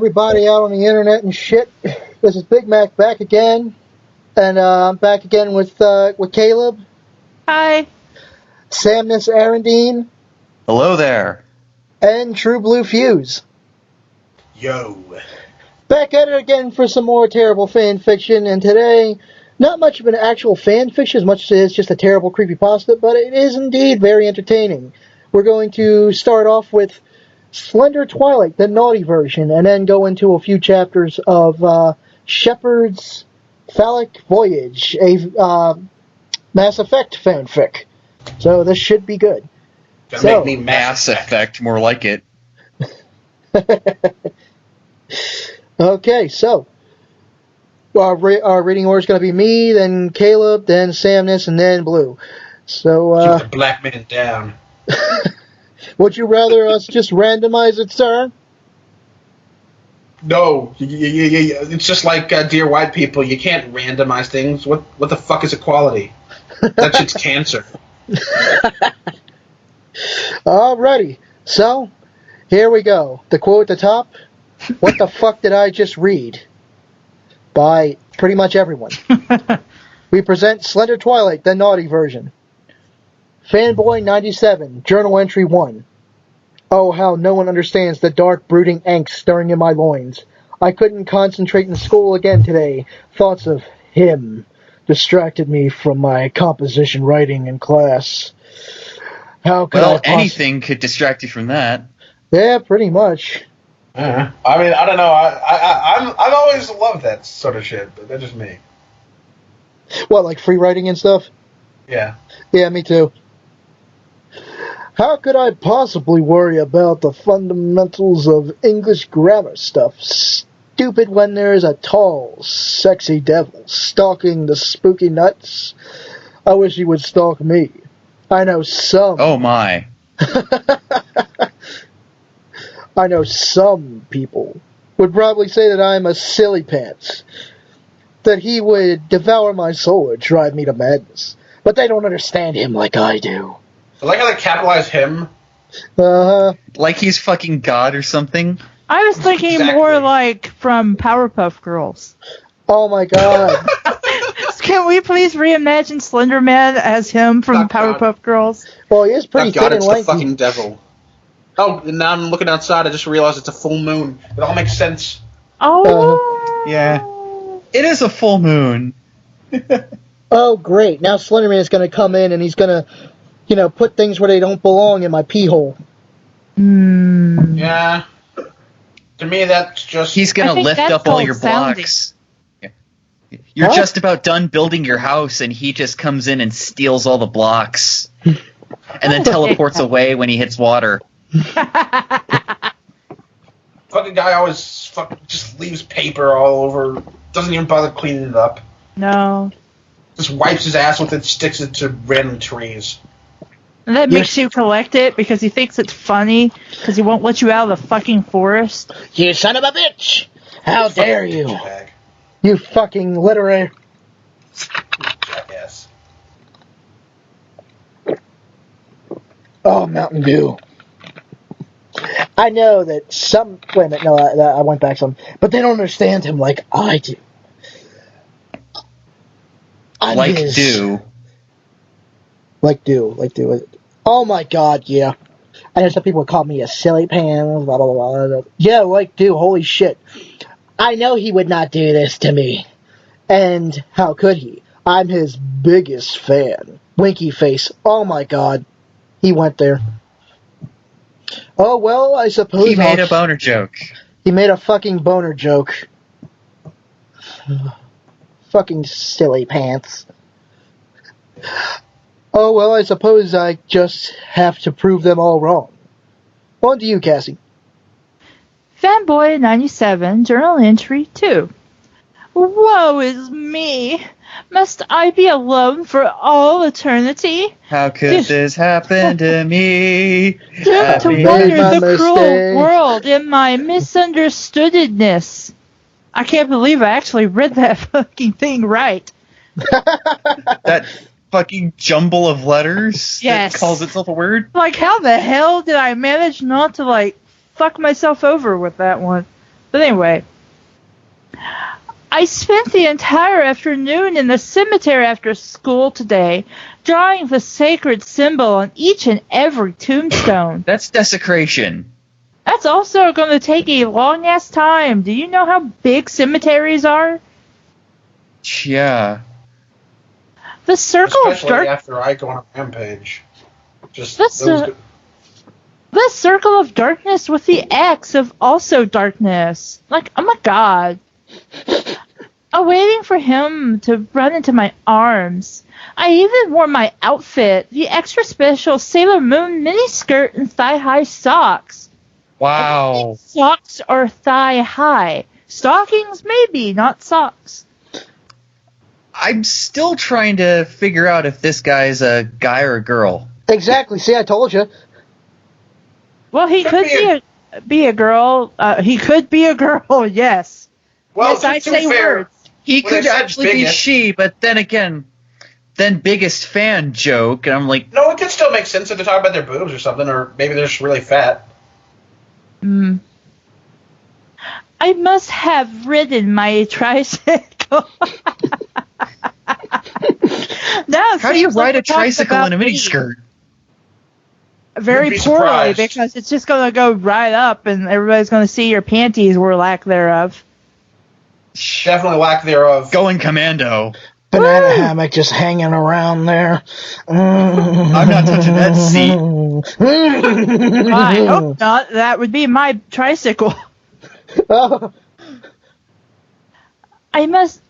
everybody out on the internet and shit. This is Big Mac back again, and I'm back again with Caleb. Hi. Samness Arendine. Hello there. And True Blue Fuse. Yo. Back at it again for some more terrible fan fiction, and today, not much of an actual fan fiction as much as it's just a terrible creepypasta, but it is indeed very entertaining. We're going to start off with Slender Twilight, the naughty version, and then go into a few chapters of Shepard's Phallic Voyage, a Mass Effect fanfic. So this should be good. Gonna make me Mass Effect, more like it. Okay, so our reading order is going to be me, then Caleb, then Samness, and then Blue. So keep the black man down. Would you rather us just randomize it, sir? No, it's just like Dear White People. You can't randomize things. What the fuck is equality? That shit's cancer. Alrighty, so here we go. The quote at the top, "What the fuck did I just read?" by pretty much everyone. We present Slender Twilight, the naughty version. Fanboy97, Journal Entry 1. Oh, how no one understands the dark, brooding angst stirring in my loins. I couldn't concentrate in school again today. Thoughts of him distracted me from my composition writing in class. How could anything could distract you from that. Yeah, pretty much. I mean, I don't know. I've always loved that sort of shit, but that's just me. What, like free writing and stuff? Yeah. Yeah, me too. How could I possibly worry about the fundamentals of English grammar stuff? Stupid when there's a tall, sexy devil stalking the spooky nuts. I wish he would stalk me. I know some... Oh my. I know some people would probably say that I'm a silly pants. That he would devour my soul or drive me to madness. But they don't understand him like I do. I like how they capitalize him. Like he's fucking God or something. I was thinking more like from Powerpuff Girls. Oh my god. Can we please reimagine Slender Man as him from Powerpuff Girls? Well, he is pretty thin and lanky. It's the fucking devil. Oh, and now I'm looking outside, I just realized it's a full moon. It all makes sense. Oh. Yeah. It is a full moon. Oh, great. Now Slender Man is going to come in and he's going to, put things where they don't belong in my pee hole. Yeah. To me, that's just... He's going to lift up all your blocks. You're just about done building your house, and he just comes in and steals all the blocks. And then teleports away when he hits water. Fucking guy always just leaves paper all over. Doesn't even bother cleaning it up. No. Just wipes his ass with it, sticks it to random trees. And that makes you collect it because he thinks it's funny because he won't let you out of the fucking forest. You son of a bitch! How dare you! You fucking literary... Jackass. Oh, Mountain Dew. I know that some... Wait a minute, no, I went back some. But they don't understand him like I do. Like Dew. Oh my god, yeah. I know some people would call me a silly pants, blah, blah, blah, blah. Yeah, like Dew, holy shit. I know he would not do this to me. And how could he? I'm his biggest fan. Winky face. Oh my god. He went there. Oh, well, I suppose he made a boner joke. He made a fucking boner joke. Fucking silly pants. Oh, well, I suppose I just have to prove them all wrong. On to you, Cassie. Fanboy97, Journal Entry 2. Woe is me! Must I be alone for all eternity? How could this happen to me? Doomed to wander the cruel world in my misunderstoodness. I can't believe I actually read that fucking thing right. That fucking jumble of letters that calls itself a word? Like, how the hell did I manage not to, fuck myself over with that one? But anyway, I spent the entire afternoon in the cemetery after school today, drawing the sacred symbol on each and every tombstone. That's desecration. That's also going to take a long-ass time. Do you know how big cemeteries are? Yeah. The circle Especially of dark... after I go on a rampage. Just the circle of darkness with the X of also darkness. Like, oh my god. Waiting for him to run into my arms. I even wore my outfit, the extra special Sailor Moon miniskirt and thigh-high socks. Wow. Socks are thigh-high. Stockings, maybe, not socks. I'm still trying to figure out if this guy's a guy or a girl. Exactly. See, I told you. Well, he could be a girl. He could be a girl, yes. Well, yes, I say words. He could actually be she, but then again, biggest fan joke, and I'm like... No, it could still make sense if they're talking about their boobs or something, or maybe they're just really fat. I must have ridden my tricycle. How do you ride a tricycle in a miniskirt? Very poorly, surprised. because it's just going to go right up, and everybody's going to see your panties or lack thereof. Definitely lack thereof. Going commando. Banana hammock just hanging around there. I'm not touching that seat. I hope not. That would be my tricycle. Oh. I must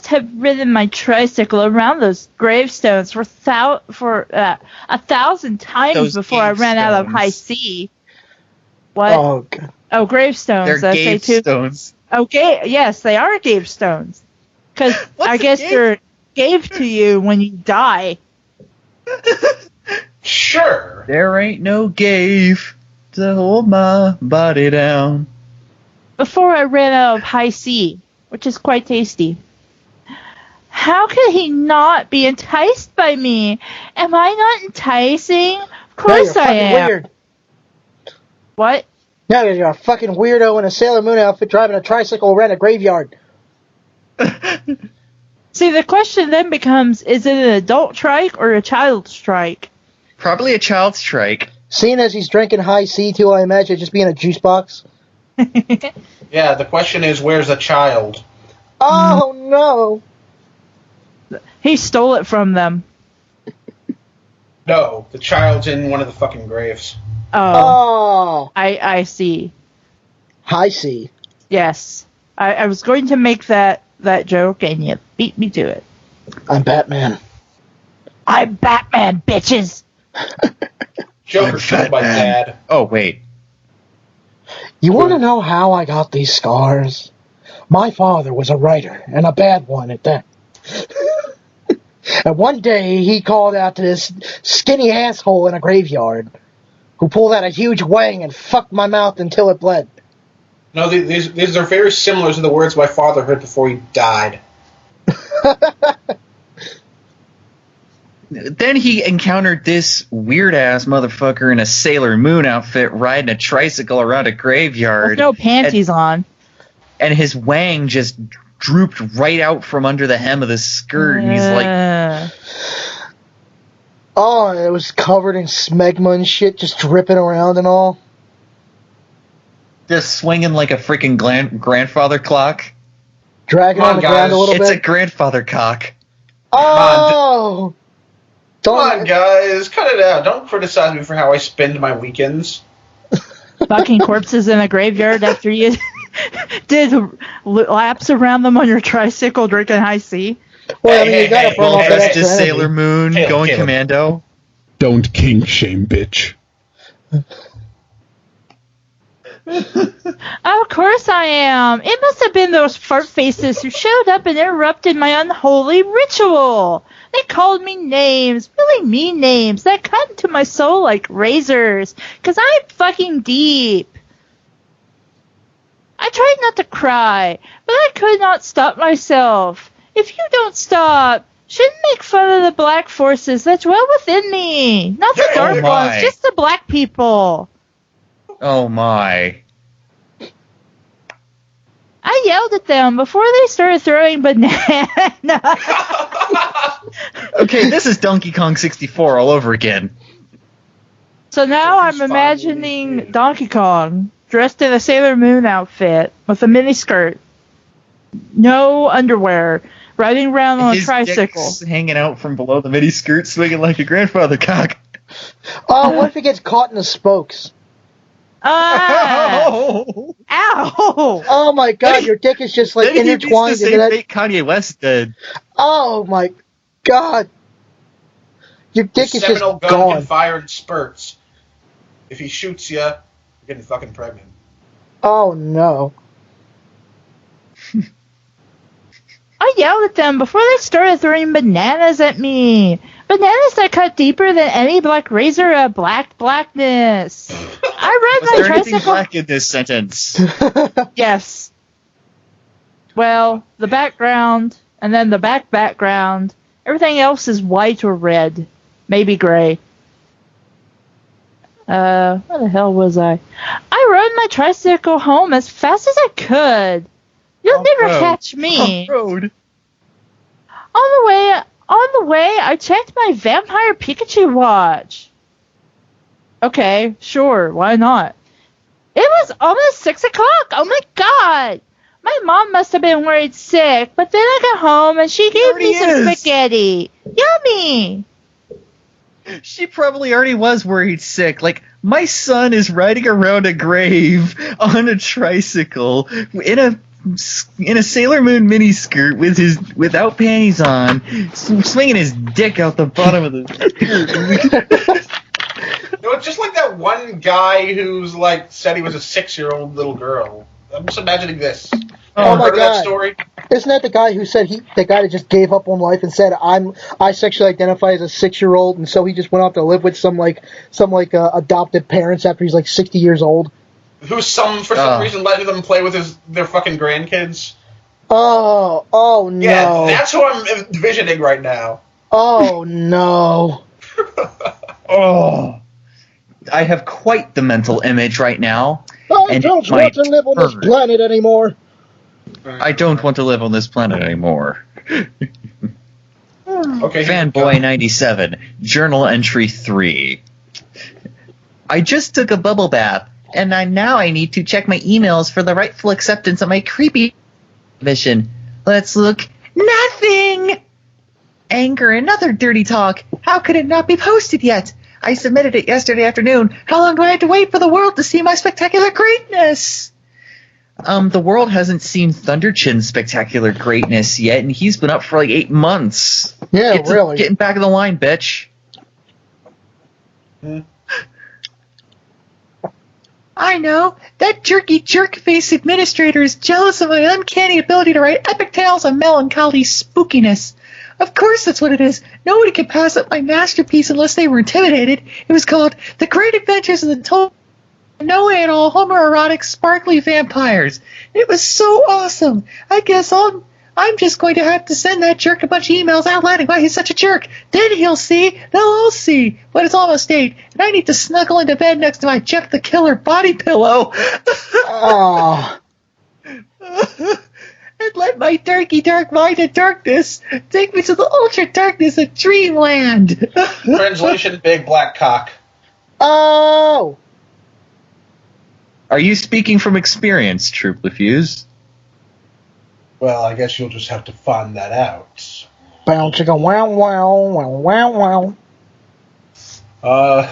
have ridden my tricycle around those gravestones for 1,000 times Those before I ran out of high C. What? Oh, God. Oh, gravestones. They're I say too. gravestones. Okay, yes, they are gravestones. Because I guess they're gave to you when you die. Sure. There ain't no gave to hold my body down. Before I ran out of high C, which is quite tasty. How could he not be enticed by me? Am I not enticing? Of course I am. Weird. What? Yeah, you're a fucking weirdo in a Sailor Moon outfit driving a tricycle around a graveyard. See, the question then becomes, is it an adult trike or a child strike? Probably a child strike. Seeing as he's drinking high C, too, I imagine it just being a juice box. Yeah, the question is, where's the child? Oh, no. He stole it from them. No, the child's in one of the fucking graves. Oh. I see. High C. Yes. I was going to make that joke, and you beat me to it. I'm Batman. I'm Batman, bitches! Joker's killed by Dad. Oh, wait. You want to know how I got these scars? My father was a writer, and a bad one at that. And one day, he called out to this skinny asshole in a graveyard, who pulled out a huge wang and fucked my mouth until it bled. No, these are very similar to the words my father heard before he died. Then he encountered this weird-ass motherfucker in a Sailor Moon outfit riding a tricycle around a graveyard. With no panties on. And his wang just drooped right out from under the hem of the skirt, and he's like... Oh, it was covered in smegma and shit, just dripping around and all. Just swinging like a freaking grandfather clock. Dragging on the ground a little bit. It's a grandfather cock. Oh! Come on, guys, cut it out. Don't criticize me for how I spend my weekends. Fucking corpses in a graveyard after you did laps around them on your tricycle drinking high C. Well, I mean, you gotta burn off that extra energy. Sailor Moon going commando. Don't kink shame, bitch. Of course I am. It must have been those fart faces who showed up and interrupted my unholy ritual. They called me names, really mean names, that cut into my soul like razors, 'cause I'm fucking deep. I tried not to cry, but I could not stop myself. If you don't stop, shouldn't make fun of the black forces that dwell within me. Not the dark ones, just the black people. Oh my. I yelled at them before they started throwing bananas. Okay, this is Donkey Kong 64 all over again. So now I'm imagining Donkey Kong dressed in a Sailor Moon outfit with a miniskirt, no underwear, riding around on a tricycle. His dick's hanging out from below the miniskirt, swinging like a grandfather cock. Oh, what if he gets caught in the spokes? Ow! Oh my God, your dick is just like intertwined into that. Kanye West did. Oh my God, your dick is just Seminal gun gone. can fire in spurts. If he shoots you, you're getting fucking pregnant. Oh no. I yelled at them before they started throwing bananas at me. Bananas that cut deeper than any black razor of blackness. I Was rode there my anything tricycle. black in this sentence? Yes. Well, the background, and then the background. Everything else is white or red. Maybe gray. Where the hell was I? I rode my tricycle home as fast as I could. You'll never catch me. Road. On the way, I checked my Vampire Pikachu watch. Okay, sure, why not? It was almost 6 o'clock. Oh my God. My mom must have been worried sick, but then I got home and she gave me some spaghetti. Yummy. She probably already was worried sick. Like, my son is riding around a grave on a tricycle in a Sailor Moon miniskirt without panties on, swinging his dick out the bottom of the. No, it's just like that one guy who's like said he was a 6-year-old little girl. I'm just imagining this. Oh my Heard of God. that story? Isn't that the guy who said the guy that just gave up on life and said I sexually identify as a 6-year-old, and so he just went off to live with some adopted parents after he's like 60 years old? Who's for some reason letting them play with their fucking grandkids? Oh no. Yeah, that's who I'm envisioning right now. Oh no. Oh, I have quite the mental image right now. I don't want to live on this planet anymore. I don't want to live on this planet anymore. Okay. Fanboy97, journal entry 3. I just took a bubble bath, and now I need to check my emails for the rightful acceptance of my creepy mission. Let's look. Nothing! Anger and other dirty talk. How could it not be posted yet? I submitted it yesterday afternoon. How long do I have to wait for the world to see my spectacular greatness? The world hasn't seen Thunderchin's spectacular greatness yet, and he's been up for like 8 months. Yeah, really. Getting back in the line, bitch. I know. That jerk-face administrator is jealous of my uncanny ability to write epic tales of melancholy spookiness. Of course that's what it is. Nobody could pass up my masterpiece unless they were intimidated. It was called The Great Adventures of the Total No Way at All Homoerotic Sparkly Vampires. It was so awesome. I guess I'm just going to have to send that jerk a bunch of emails outlining why he's such a jerk. Then he'll see. They'll all see. But it's almost 8, and I need to snuggle into bed next to my Jeff the Killer body pillow. Oh. And let my dark mind of darkness take me to the ultra darkness of dreamland. Translation: big black cock. Oh. Are you speaking from experience, Troop Lefuse? Well, I guess you'll just have to find that out. Bow chicka wow wow wow wow wow.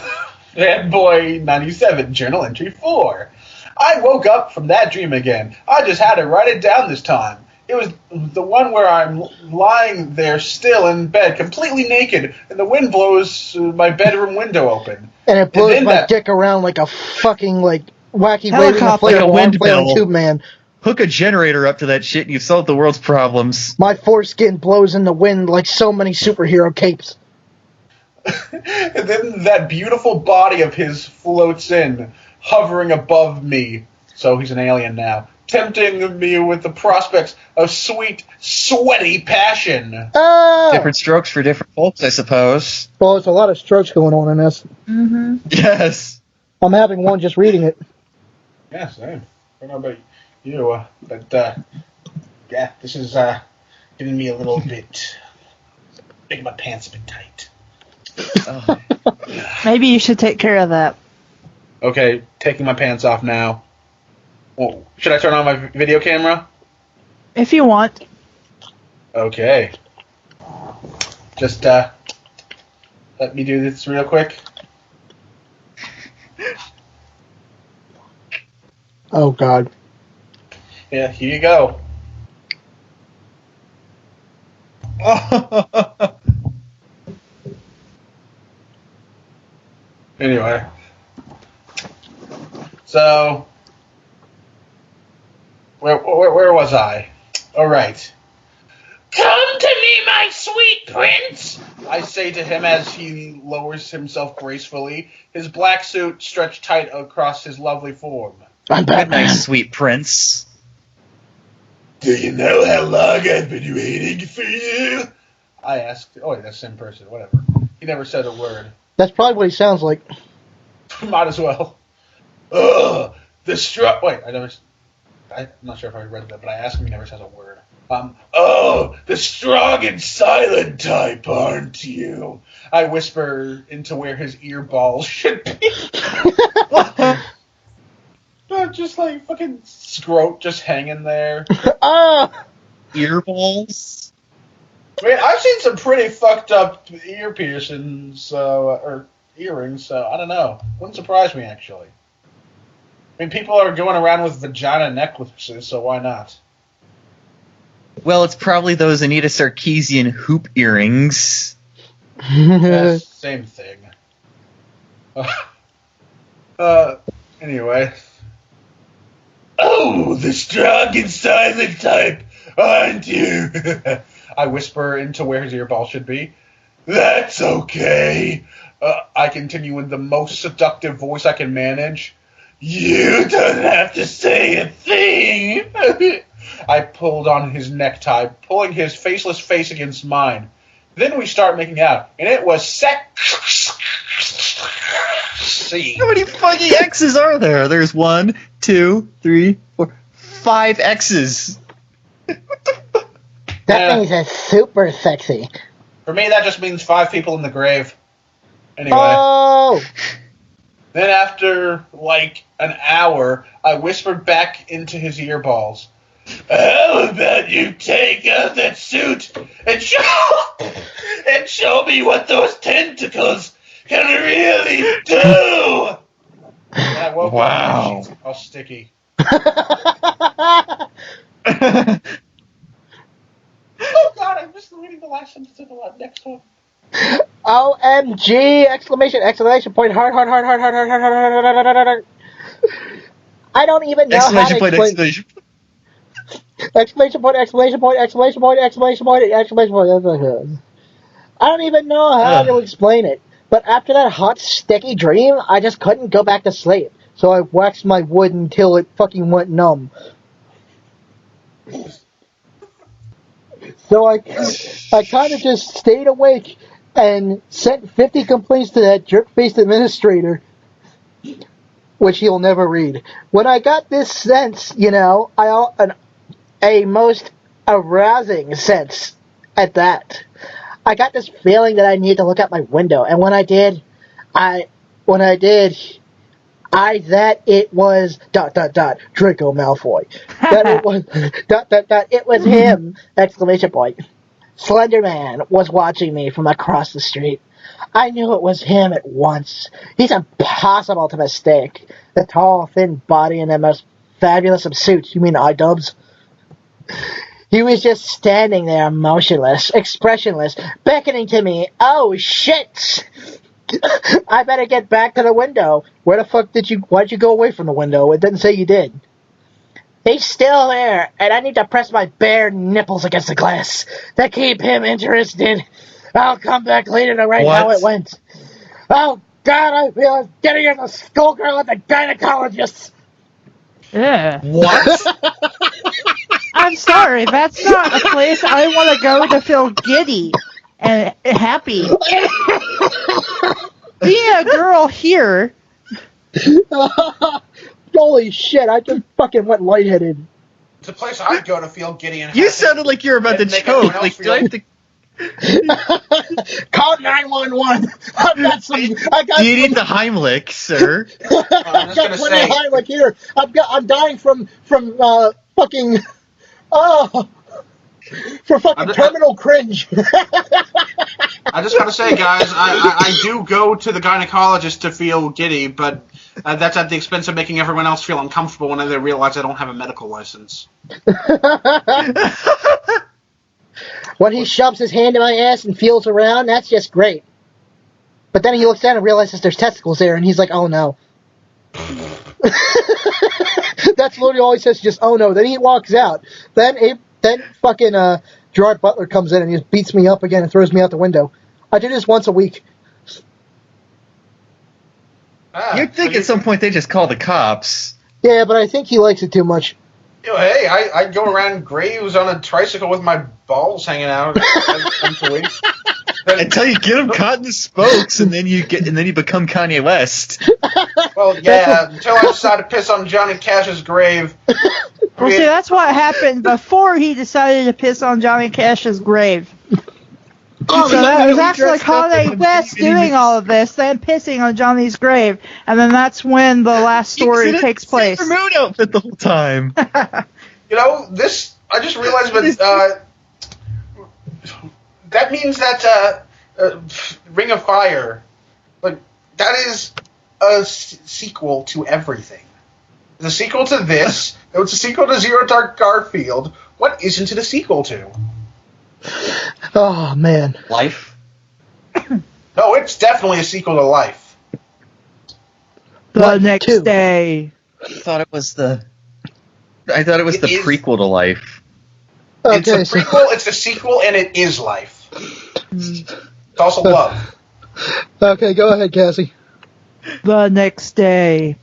Fanboy97, journal entry 4. I woke up from that dream again. I just had to write it down this time. It was the one where I'm lying there still in bed, completely naked, and the wind blows my bedroom window open. And it blows my dick around like a fucking wacky waving inflatable flailing tube man. Hook a generator up to that shit and you've solved the world's problems. My foreskin blows in the wind like so many superhero capes. And then that beautiful body of his floats in, hovering above me. So he's an alien now. Tempting me with the prospects of sweet, sweaty passion. Oh! Different strokes for different folks, I suppose. Well, there's a lot of strokes going on in this. Mm-hmm. Yes. I'm having one just reading it. Yeah, same. I don't know about you. Yeah, this is getting me a little bit, making my pants a bit tight. Maybe you should take care of that. Okay, taking my pants off now. Well, should I turn on my video camera? If you want. Okay. Just let me do this real quick. Oh, God. Yeah, here you go. Anyway. So, where was I? All right. Come to me, my sweet prince, I say to him as he lowers himself gracefully, his black suit stretched tight across his lovely form. I'm Good Batman. night, sweet prince. Do you know how long I've been waiting for you? I asked. Oh, wait, that's the same person. Whatever. He never said a word. That's probably what he sounds like. Might as well. Ugh, the strong... Wait, I'm not sure if I read that, but I asked him, he never says a word. Oh, the strong and silent type, aren't you? I whisper into where his ear balls should be. Just like fucking scrote just hanging there. Earballs? I mean, I've seen some pretty fucked up ear piercings, or earrings, so I don't know. Wouldn't surprise me, actually. I mean, people are going around with vagina necklaces, so why not? Well, it's probably those Anita Sarkeesian hoop earrings. Same thing. Anyway. Oh, the strong and silent type, aren't you? I whisper into where his earball should be. That's okay. I continue in the most seductive voice I can manage. You don't have to say a thing. I pulled on his necktie, pulling his faceless face against mine. Then we start making out, and it was sexy. How many fucking X's are there? There's 1, 2, 3, 4, 5 X's. That means it's super sexy. For me, that just means 5 people in the grave. Anyway. Oh! Then after, like, an hour, I whispered back into his earballs. How about you take out that suit and show me what those tentacles can really do? And I woke up and my sheets all sticky. Oh God, I missed reading the last sentence of the next one. OMG! Exclamation point! Heart! I don't even know how to explain. Exclamation point! I don't even know how to explain it. But after that hot, sticky dream, I just couldn't go back to sleep. So I waxed my wood until it fucking went numb. So I kind of just stayed awake and sent 50 complaints to that jerk-faced administrator, which he'll never read. When I got this sense, a most arousing sense at that, I got this feeling that I needed to look out my window, and when I did, it was ... Draco Malfoy. That it was ... it was him! Exclamation point. Slender Man was watching me from across the street. I knew it was him at once. He's impossible to mistake. The tall, thin body and the most fabulous of suits. You mean iDubbbz? He was just standing there, motionless, expressionless, beckoning to me. Oh, shit! I better get back to the window. Why'd you go away from the window? It didn't say you did. He's still there, and I need to press my bare nipples against the glass to keep him interested. I'll come back later to write how it went. Oh, God, I feel as getting as a schoolgirl at the gynecologist. Yeah. What? I'm sorry, that's not a place I want to go to feel giddy and happy. Being a girl here. Holy shit, I just fucking went lightheaded. It's a place I'd go to feel giddy and You happy. sounded like you were about to And make everyone choke. else Like, do I have to? Call 911. I've got some. Do you need the Heimlich, sir? I'm just gonna say, Heimlich here. I'm dying from fucking for fucking terminal cringe. I just gotta say, guys, I do go to the gynecologist to feel giddy, but that's at the expense of making everyone else feel uncomfortable when they realize I don't have a medical license. When he shoves his hand in my ass and feels around, that's just great. But then he looks down and realizes there's testicles there, and he's like, oh no. That's literally all he says, just, oh no. Then he walks out. Then fucking Gerard Butler comes in and he just beats me up again and throws me out the window. I do this once a week. You'd think at some point they just call the cops. Yeah, but I think he likes it too much. Hey, I go around graves on a tricycle with my balls hanging out once a week. Until you get them caught in the spokes, and then you become Kanye West. Well, yeah, until I decide to piss on Johnny Cash's grave. Well, see, that's what happened before he decided to piss on Johnny Cash's grave. Oh, So that was actually Kanye West doing all of this, then pissing on Johnny's grave, and then that's when the last story takes place. Sailor Moon outfit the whole time. You know, this, I just realized, but that means that Ring of Fire, like, that is a sequel to everything. The sequel to this, it's a sequel to Zero Dark Garfield. What isn't it a sequel to? Oh, man. Life? No, it's definitely a sequel to Life. The next day. I thought it was the prequel to Life. It's a prequel, it's a sequel, and it is Life. It's also love. Okay, go ahead, Cassie. The next day.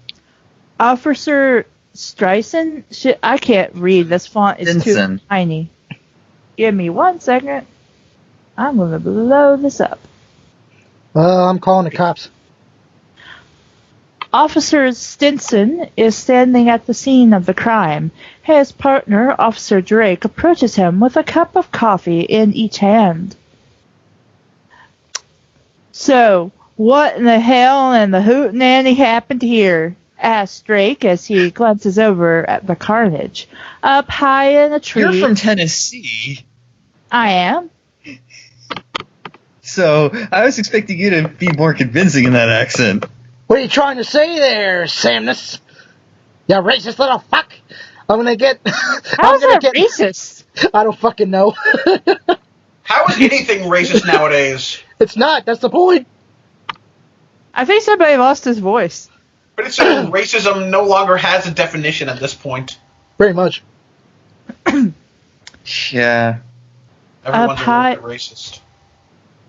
Officer Streisand? I can't read. This font is too tiny. Give me 1 second. I'm going to blow this up. I'm calling the cops. Officer Stinson is standing at the scene of the crime. His partner, Officer Drake, approaches him with a cup of coffee in each hand. So, what in the hell and the hootenanny happened here? Asks Drake as he glances over at the carnage. Up high in a tree... You're from Tennessee. I am. So, I was expecting you to be more convincing in that accent. What are you trying to say there, Samness? You racist little fuck! I'm gonna get... How is that racist? I don't fucking know. How is anything racist nowadays? It's not, that's the point. I think somebody lost his voice. But it's like racism no longer has a definition at this point. Very much. Yeah. Everyone's a little bit racist.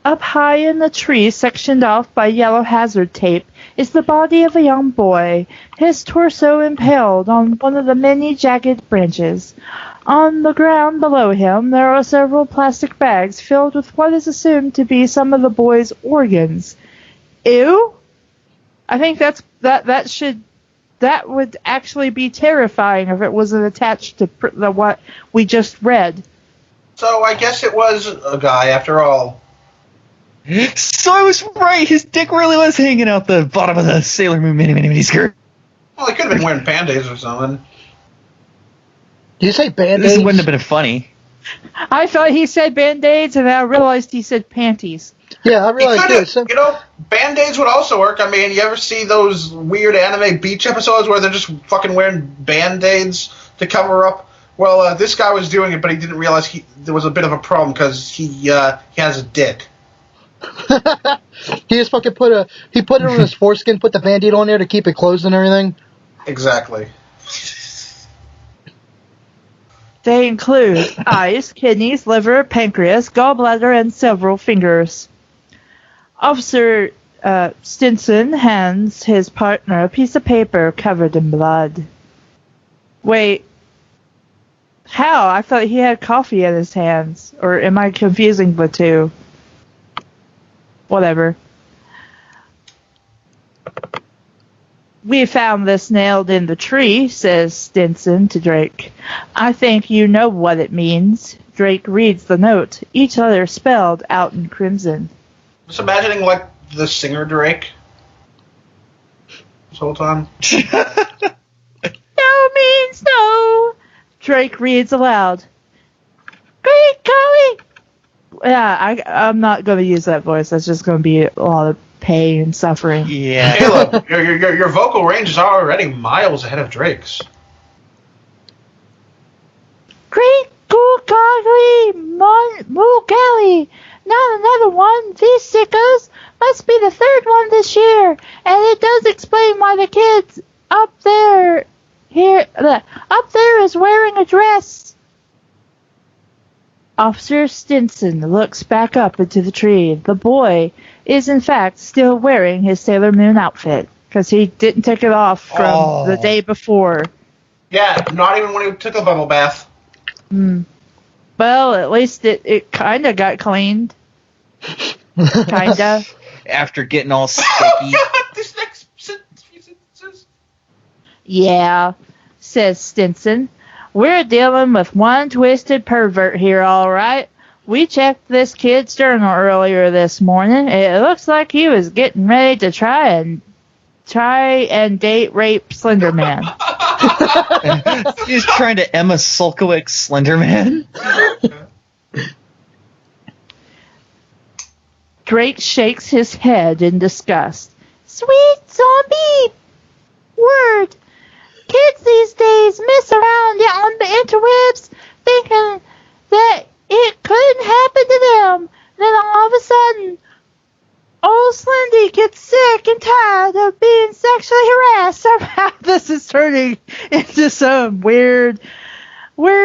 Up high in the tree, sectioned off by yellow hazard tape, is the body of a young boy, his torso impaled on one of the many jagged branches. On the ground below him, there are several plastic bags filled with what is assumed to be some of the boy's organs. Ew? I think that would actually be terrifying if it wasn't attached to what we just read. So I guess it was a guy after all. So I was right. His dick really was hanging out the bottom of the Sailor Moon mini skirt. Well, he could have been wearing Band-Aids or something. Did you say Band-Aids? This wouldn't have been funny. I thought he said Band-Aids, and I realized he said panties. Yeah, I realized too. You know, Band-Aids would also work. I mean, you ever see those weird anime beach episodes where they're just fucking wearing Band-Aids to cover up? Well, this guy was doing it, but he didn't realize there was a bit of a problem because he has a dick. He just fucking put it on his foreskin, put the Band-Aid on there to keep it closed and everything. Exactly. They include eyes, kidneys, liver, pancreas, gallbladder, and several fingers. Officer Stinson hands his partner a piece of paper covered in blood. Wait. How? I thought he had coffee in his hands. Or am I confusing the two? Whatever. We found this nailed in the tree, says Stinson to Drake. I think you know what it means. Drake reads the note, each letter spelled out in crimson. Just imagining, like, the singer Drake this whole time. No means no. Drake reads aloud. Great golly! Yeah, I'm not going to use that voice. That's just going to be a lot of pain and suffering. Yeah. Caleb, your vocal range is already miles ahead of Drake's. Great googly moogally! Not another one. These sickos must be the third one this year, and it does explain why the kids up there is wearing a dress. Officer Stinson looks back up into the tree. The boy is in fact still wearing his Sailor Moon outfit because he didn't take it off from the day before. Yeah, not even when he took a bubble bath. Well, at least it kind of got cleaned. Kinda. After getting all sticky. Oh, God, this next sentences. Yeah, says Stinson. We're dealing with one twisted pervert here, all right. We checked this kid's journal earlier this morning. It looks like he was getting ready to try and date rape Slender Man. He's trying to Emma Sulkowicz Slender Man. Drake shakes his head in disgust. Sweet zombie! Word! Kids these days mess around on the interwebs thinking that it couldn't happen to them. Then all of a sudden, old Slendy gets sick and tired of being sexually harassed. Somehow this is turning into some weird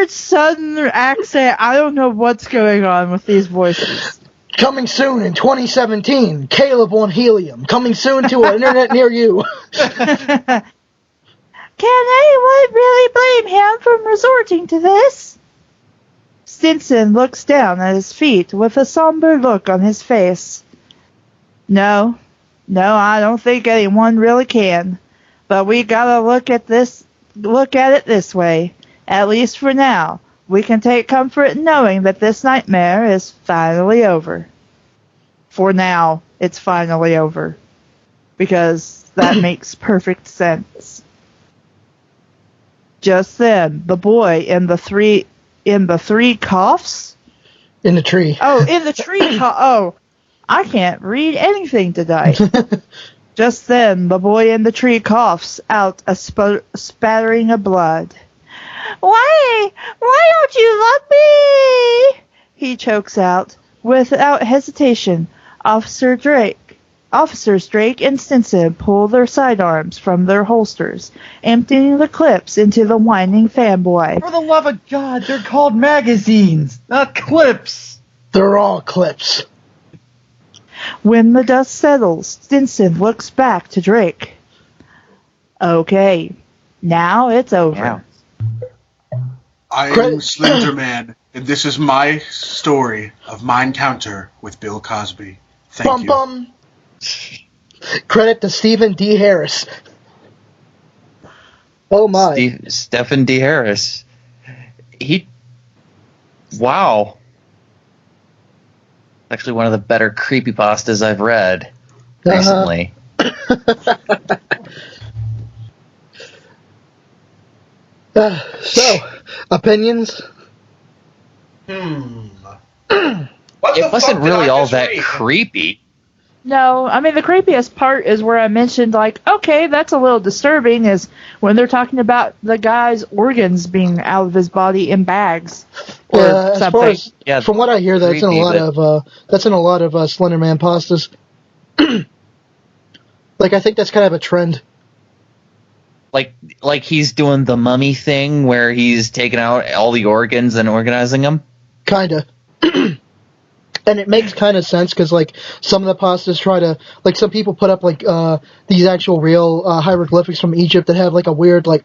southern accent. I don't know what's going on with these voices. Coming soon in 2017, Caleb on Helium. Coming soon to an internet near you. Can anyone really blame him for resorting to this? Stinson looks down at his feet with a somber look on his face. No, I don't think anyone really can. But we gotta look at it this way. At least for now, we can take comfort in knowing that this nightmare is finally over. For now, it's finally over. Because that makes perfect sense. Just then, the boy in the three coughs? In the tree. Oh, in the tree. I can't read anything today. Just then, the boy in the tree coughs out a spattering of blood. Why don't you love me? He chokes out. Without hesitation, Officers Drake and Stinson pull their sidearms from their holsters, emptying the clips into the whining fanboy. For the love of God, they're called magazines, not clips. They're all clips. When the dust settles, Stinson looks back to Drake. Okay, now it's over. Yeah. I am Slender Man, and this is my story of my encounter with Bill Cosby. Thank you. Bum. Credit to Stephen D. Harris. Oh my. Stephan D. Harris. Wow. Actually one of the better creepypastas I've read recently. So, opinions? It wasn't really all that creepy. No, I mean, the creepiest part is where I mentioned, like, okay, that's a little disturbing, is when they're talking about the guy's organs being out of his body in bags. Or as something. far as, from what I hear, that's in a lot of Slenderman pastas. Like, I think that's kind of a trend. Like he's doing the mummy thing where he's taking out all the organs and organizing them? Kinda. And it makes kind of sense because, like, some of the pastas try to, like, some people put up, like, these actual real hieroglyphics from Egypt that have, like, a weird, like,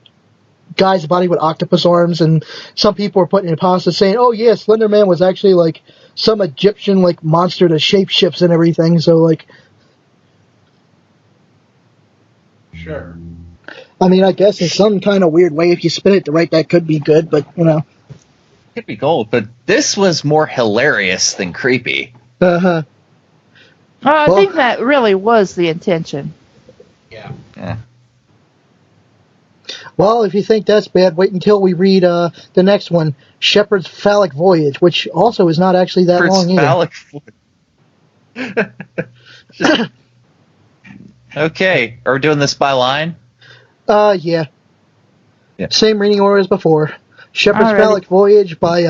guy's body with octopus arms, and some people are putting in pastas saying, oh, yeah, Slender Man was actually, like, some Egyptian, like, monster that shapeshifts and everything, so, like... Sure. I mean, I guess in some kind of weird way, if you spin it right, that could be good, but, Could be gold, but this was more hilarious than creepy. Uh-huh. I Well- think that really was the intention. Yeah. Yeah. Well, if you think that's bad, wait until we read the next one, Shepard's Phallic Voyage, which also is not actually that long either. Phallic. Okay, are we doing this by line? Yeah. Same reading order as before. Shepard's Alrighty. Phallic Voyage by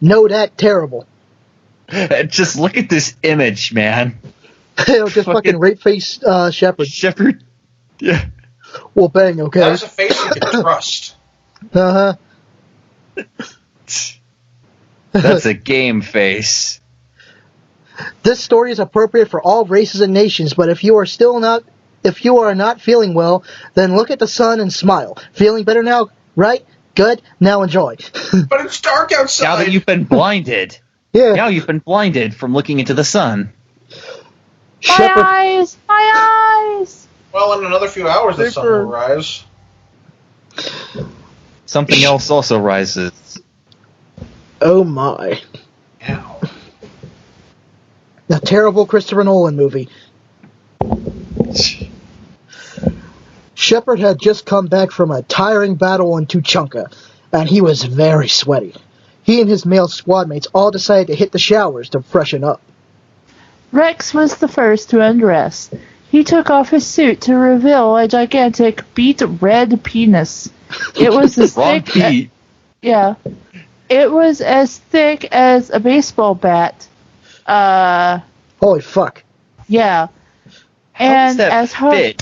NoThaTerrible. Just look at this image, man. Just fucking rape face Shepard. Shepard. Yeah. Well, bang, okay. That's a face you can trust. Uh-huh. That's a game face. This story is appropriate for all races and nations, but if you are not feeling well, then look at the sun and smile. Feeling better now, right? Good. Now enjoy. But it's dark outside. Now that you've been blinded. Yeah. Now you've been blinded from looking into the sun. Shepard. My eyes! Well, in another few hours, the sun will rise. Something else also rises. Oh my. Ow. The terrible Christopher Nolan movie. Shepard had just come back from a tiring battle on Tuchanka, and he was very sweaty. He and his male squad mates all decided to hit the showers to freshen up. Rex was the first to undress. He took off his suit to reveal a gigantic beet red penis. It was as Wrong thick. Pete. Yeah. It was as thick as a baseball bat. Holy fuck. Yeah. How And does that as hard. fit?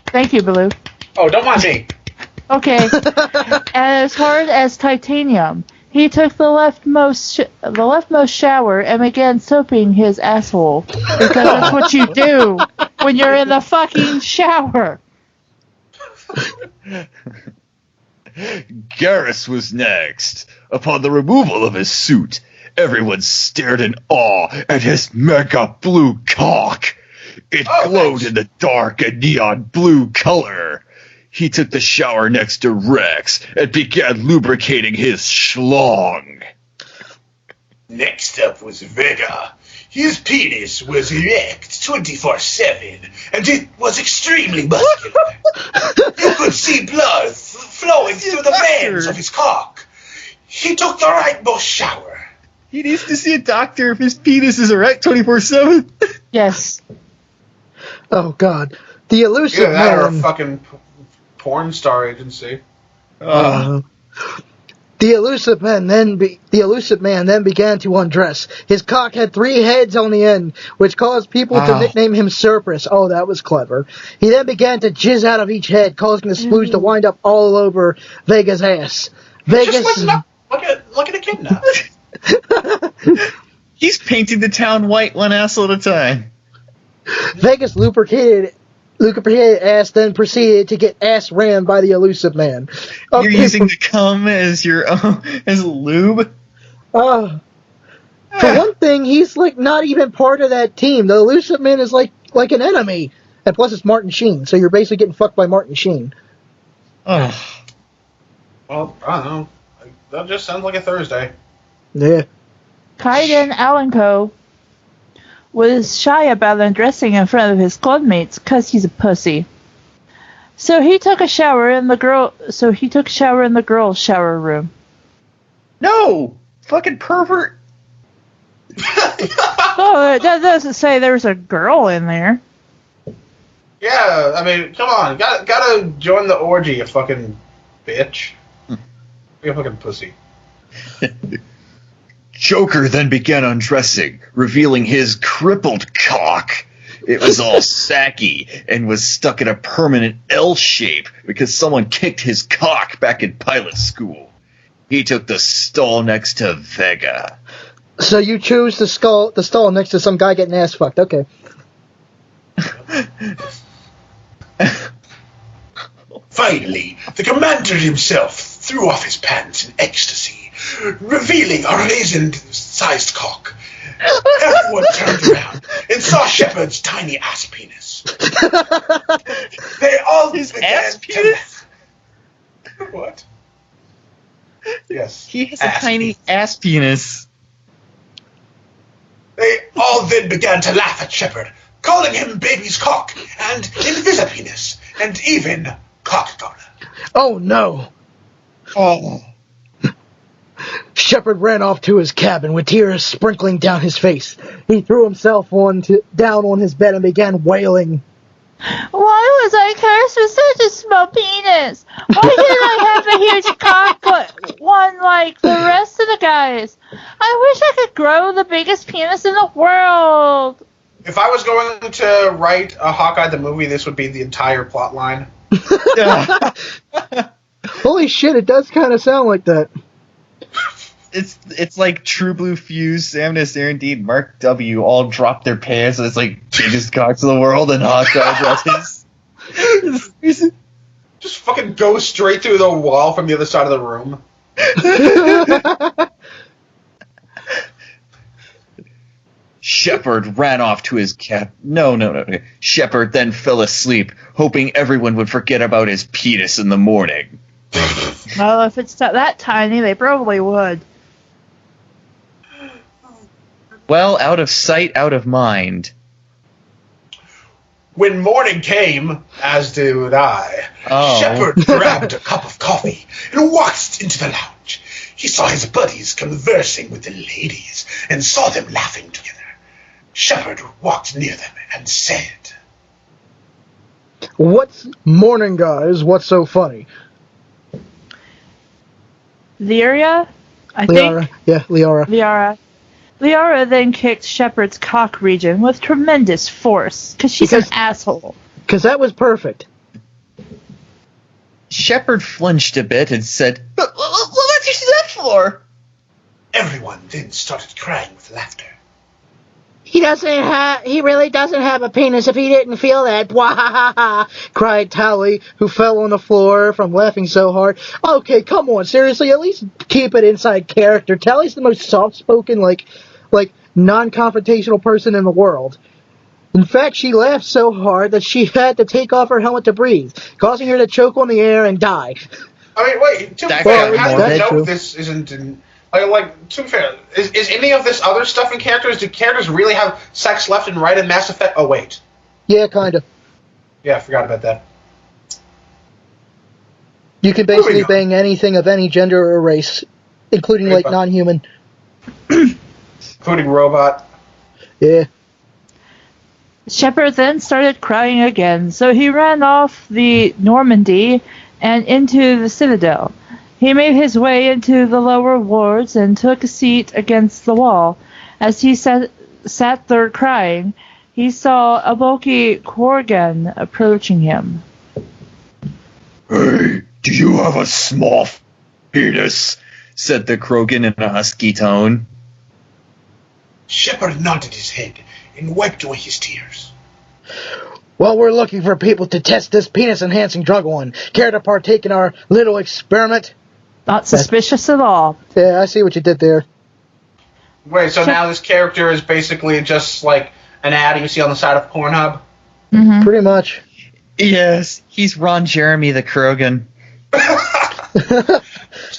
Thank you, Baloo. Oh, don't mind me. Okay. And as hard as titanium. He took the leftmost shower and began soaping his asshole. Because that's what you do when you're in the fucking shower. Garrus was next. Upon the removal of his suit, everyone stared in awe at his mega blue cock. It glowed in the dark a neon blue color. He took the shower next to Rex and began lubricating his schlong. Next up was Vega. His penis was erect 24/7, and it was extremely muscular. You could see blood flowing through the veins of his cock. He took the rightmost shower. He needs to see a doctor if his penis is erect 24/7. Yes. Oh god. The elusive Either that or a man. fucking porn star agency. The elusive man then began to undress. His cock had 3 heads on the end, which caused people to nickname him Cerberus. Oh, that was clever. He then began to jizz out of each head, causing the splooge to wind up all over Vega's ass. Just look at a kid now. He's painting the town white one asshole at a time. Vega's lubricated ass then proceeded to get ass rammed by the elusive man. You're using the cum as your as lube. For one thing, he's like not even part of that team. The elusive man is like an enemy, and plus it's Martin Sheen, so you're basically getting fucked by Martin Sheen. Oh. Well, I don't know. That just sounds like a Thursday. Yeah. Kaiden Alenko was shy about undressing in front of his clubmates because he's a pussy. So he took a shower in the girls' shower room. No! Fucking pervert! Oh, that doesn't say there's a girl in there. Yeah, I mean, come on. Gotta join the orgy, you fucking bitch. You fucking pussy. Joker then began undressing, revealing his crippled cock. It was all sacky and was stuck in a permanent L shape because someone kicked his cock back in pilot school. He took the stall next to Vega. So you choose the stall next to some guy getting ass fucked. Okay. Finally, the commander himself threw off his pants in ecstasy, revealing a raisin-sized cock. Everyone turned around and saw Shepard's tiny ass penis. They all began to laugh. What? Yes. He has a tiny ass penis. They all then began to laugh at Shepard, calling him baby's cock and invisipenis and even cock-collar. Oh no! Oh. Shepard ran off to his cabin with tears sprinkling down his face. He threw himself down on his bed and began wailing. Why was I cursed with such a small penis? Why didn't I have a huge cock one like the rest of the guys? I wish I could grow the biggest penis in the world. If I was going to write a Hawkeye the movie, this would be the entire plot line. Holy shit, it does kind of sound like that. It's like True Blue Fuse, Samus Aran Deed, Mark W. all drop their pants, and it's like biggest cocks in the world, and Hawkeye dresses. Just fucking go straight through the wall from the other side of the room. Shepard ran off to his cabin. No. Shepard then fell asleep, hoping everyone would forget about his penis in the morning. Well, if it's that tiny, they probably would. Well, out of sight, out of mind. When morning came, as did I, Shepard grabbed a cup of coffee and walked into the lounge. He saw his buddies conversing with the ladies and saw them laughing together. Shepard walked near them and said, "What's morning, guys? What's so funny?" Liara? Liara. Yeah, Liara. Liara then kicked Shepard's cock region with tremendous force, because she's an asshole. Because that was perfect. Shepard flinched a bit and said, What did you do that for? Everyone then started crying with laughter. He really doesn't have a penis if he didn't feel that. Wahahaha, cried Tally, who fell on the floor from laughing so hard. Okay, come on, seriously, at least keep it inside character. Tally's the most soft-spoken, like non-confrontational person in the world. In fact, she laughed so hard that she had to take off her helmet to breathe, causing her to choke on the air and die. I mean, wait, to be fair, how do you know this isn't in... to be fair, is any of this other stuff in characters? Do characters really have sex left and right in Mass Effect? Oh, wait. Yeah, kind of. Yeah, I forgot about that. You can basically bang anything of any gender or race, including, non-human. Including robot. Yeah. Shepard then started crying again, so he ran off the Normandy and into the Citadel. He made his way into the lower wards and took a seat against the wall. As he sat there crying, he saw a bulky Korgan approaching him. Hey, do you have a small penis? Said the Krogan in a husky tone. Shepard nodded his head and wiped away his tears. Well, we're looking for people to test this penis-enhancing drug on. Care to partake in our little experiment? Not suspicious at all. Yeah, I see what you did there. Wait, so now this character is basically just like an ad you see on the side of Pornhub? Mm-hmm. Pretty much. Yes, he's Ron Jeremy the Krogan.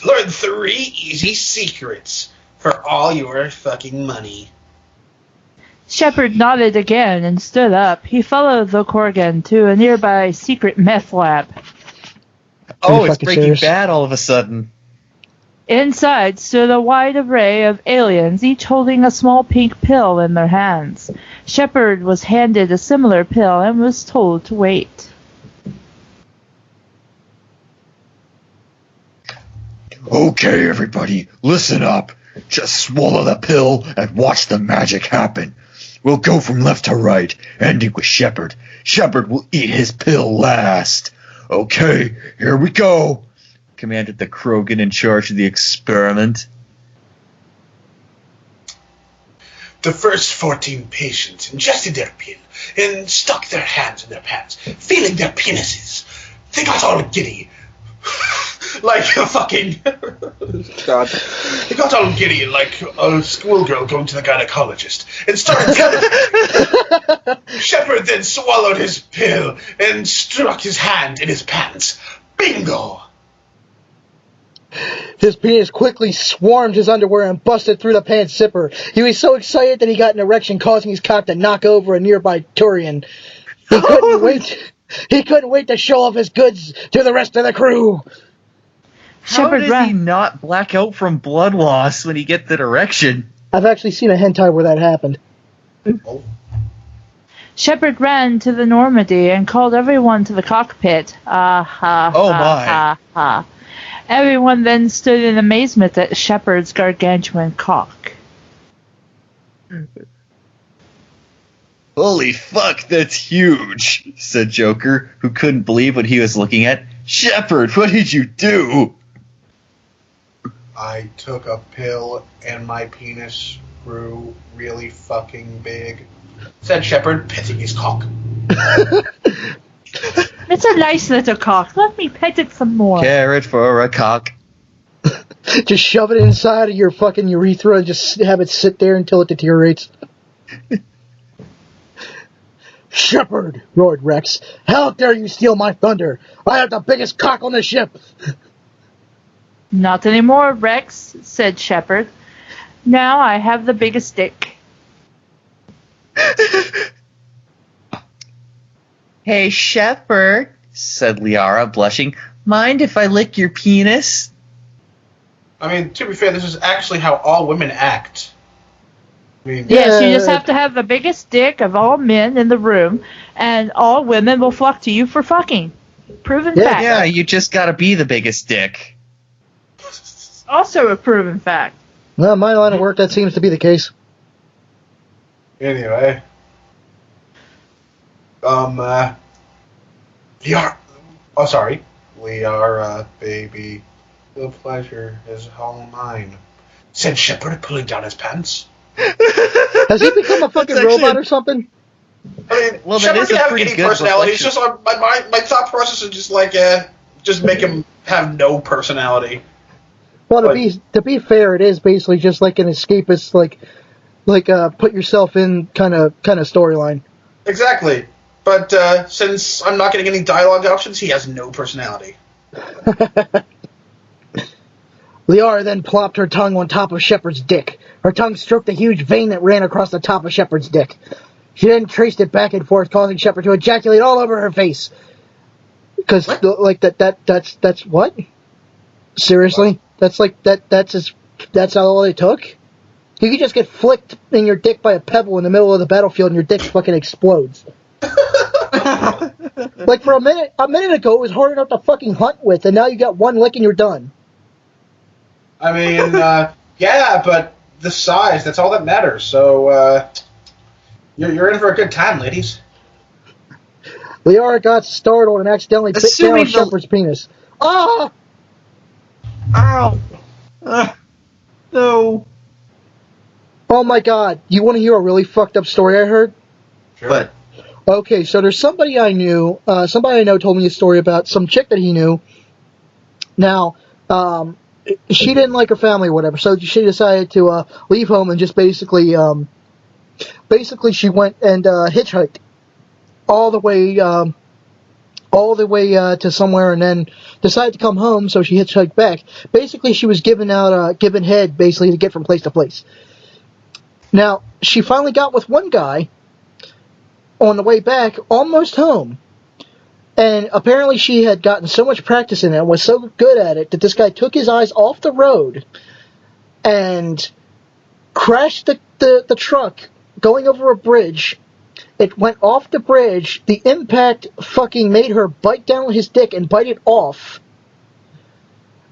Learn 3 easy secrets for all your fucking money. Shepard nodded again and stood up. He followed the Korgan to a nearby secret meth lab. Oh, it's Breaking Bad all of a sudden. Inside stood a wide array of aliens, each holding a small pink pill in their hands. Shepard was handed a similar pill and was told to wait. Okay, everybody, listen up. Just swallow the pill and watch the magic happen. We'll go from left to right, ending with Shepard. Shepard will eat his pill last. Okay, here we go, commanded the Krogan in charge of the experiment. The first 14 patients ingested their pill and stuck their hands in their pants, feeling their penises. They got all giddy. like a fucking... God. He got all giddy like a schoolgirl going to the gynecologist and started telling Shepard then swallowed his pill and struck his hand in his pants. Bingo! His penis quickly swarmed his underwear and busted through the pants zipper. He was so excited that he got an erection, causing his cock to knock over a nearby Turian. He couldn't wait. He couldn't wait to show off his goods to the rest of the crew. How does he not black out from blood loss when he gets that erection? I've actually seen a hentai where that happened. Shepard ran to the Normandy and called everyone to the cockpit. Ha. Everyone then stood in amazement at Shepard's gargantuan cock. Holy fuck, that's huge, said Joker, who couldn't believe what he was looking at. Shepard, what did you do? I took a pill and my penis grew really fucking big, said Shepard, petting his cock. It's a nice little cock. Let me pet it some more. Carrot for a cock. Just shove it inside of your fucking urethra and just have it sit there until it deteriorates. Shepard, roared Rex. How dare you steal my thunder? I have the biggest cock on the ship. Not anymore, Rex, said Shepard. Now I have the biggest dick. Hey, Shepard, said Liara, blushing. Mind if I lick your penis? I mean, to be fair, this is actually how all women act. I mean, Yes, you just have to have the biggest dick of all men in the room, and all women will flock to you for fucking. Proven fact. Yeah, you just gotta be the biggest dick. Also a proven fact. Well, in my line of work, that seems to be the case. Anyway. Liara. Oh, sorry. Liara, baby. The pleasure is all mine, said Shepard, pulling down his pants. Has he become a fucking robot or something? I mean, Well, Shepard can have any personality. It's reflection. just my thought process is just like, just make him have no personality. Well, to be fair, it is basically just like an escapist, like put yourself in kind of storyline. Exactly. But since I'm not getting any dialogue options, he has no personality. Liara then plopped her tongue on top of Shepard's dick. Her tongue stroked a huge vein that ran across the top of Shepard's dick. She then traced it back and forth, causing Shepard to ejaculate all over her face. Because, like, that's what? Seriously? That's all it took? You could just get flicked in your dick by a pebble in the middle of the battlefield and your dick fucking explodes. Like, for a minute ago, it was hard enough to fucking hunt with, and now you got one lick and you're done. I mean, yeah, but the size, that's all that matters. So, you're in for a good time, ladies. Liara got startled and accidentally bit down Shepard's penis. Ah! Ow! No. Oh my god, you want to hear a really fucked up story I heard? Sure. What? Okay, so there's somebody I know told me a story about some chick that he knew. Now, she didn't like her family or whatever, so she decided to leave home and just basically she went and hitchhiked all the way to somewhere, and then decided to come home, so she hitchhiked back. Basically, she was given head basically to get from place to place. Now, she finally got with one guy on the way back, almost home. And apparently she had gotten so much practice in it and was so good at it that this guy took his eyes off the road and crashed the truck going over a bridge. It went off the bridge. The impact fucking made her bite down his dick and bite it off.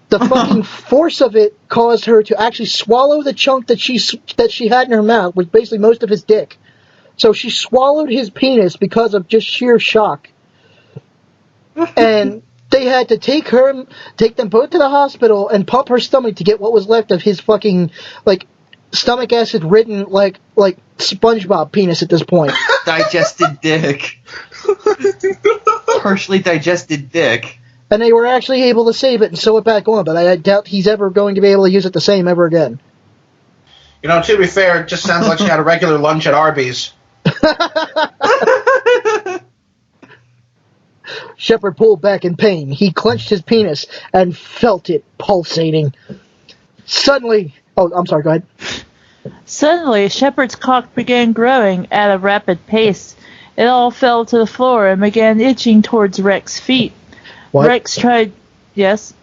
The fucking force of it caused her to actually swallow the chunk that she had in her mouth, was basically most of his dick. So she swallowed his penis because of just sheer shock. And they had to take them both to the hospital and pump her stomach to get what was left of his fucking, like, stomach acid ridden, like SpongeBob penis at this point. Digested dick. Partially digested dick. and they were actually able to save it and sew it back on, but I doubt he's ever going to be able to use it the same ever again. You know, to be fair, it just sounds like she had a regular lunch at Arby's. Shepard pulled back in pain. He clenched his penis and felt it pulsating. Suddenly... Oh, I'm sorry, go ahead. Suddenly, Shepard's cock began growing at a rapid pace. It all fell to the floor and began itching towards Rex's feet. What? Rex tried... Yes?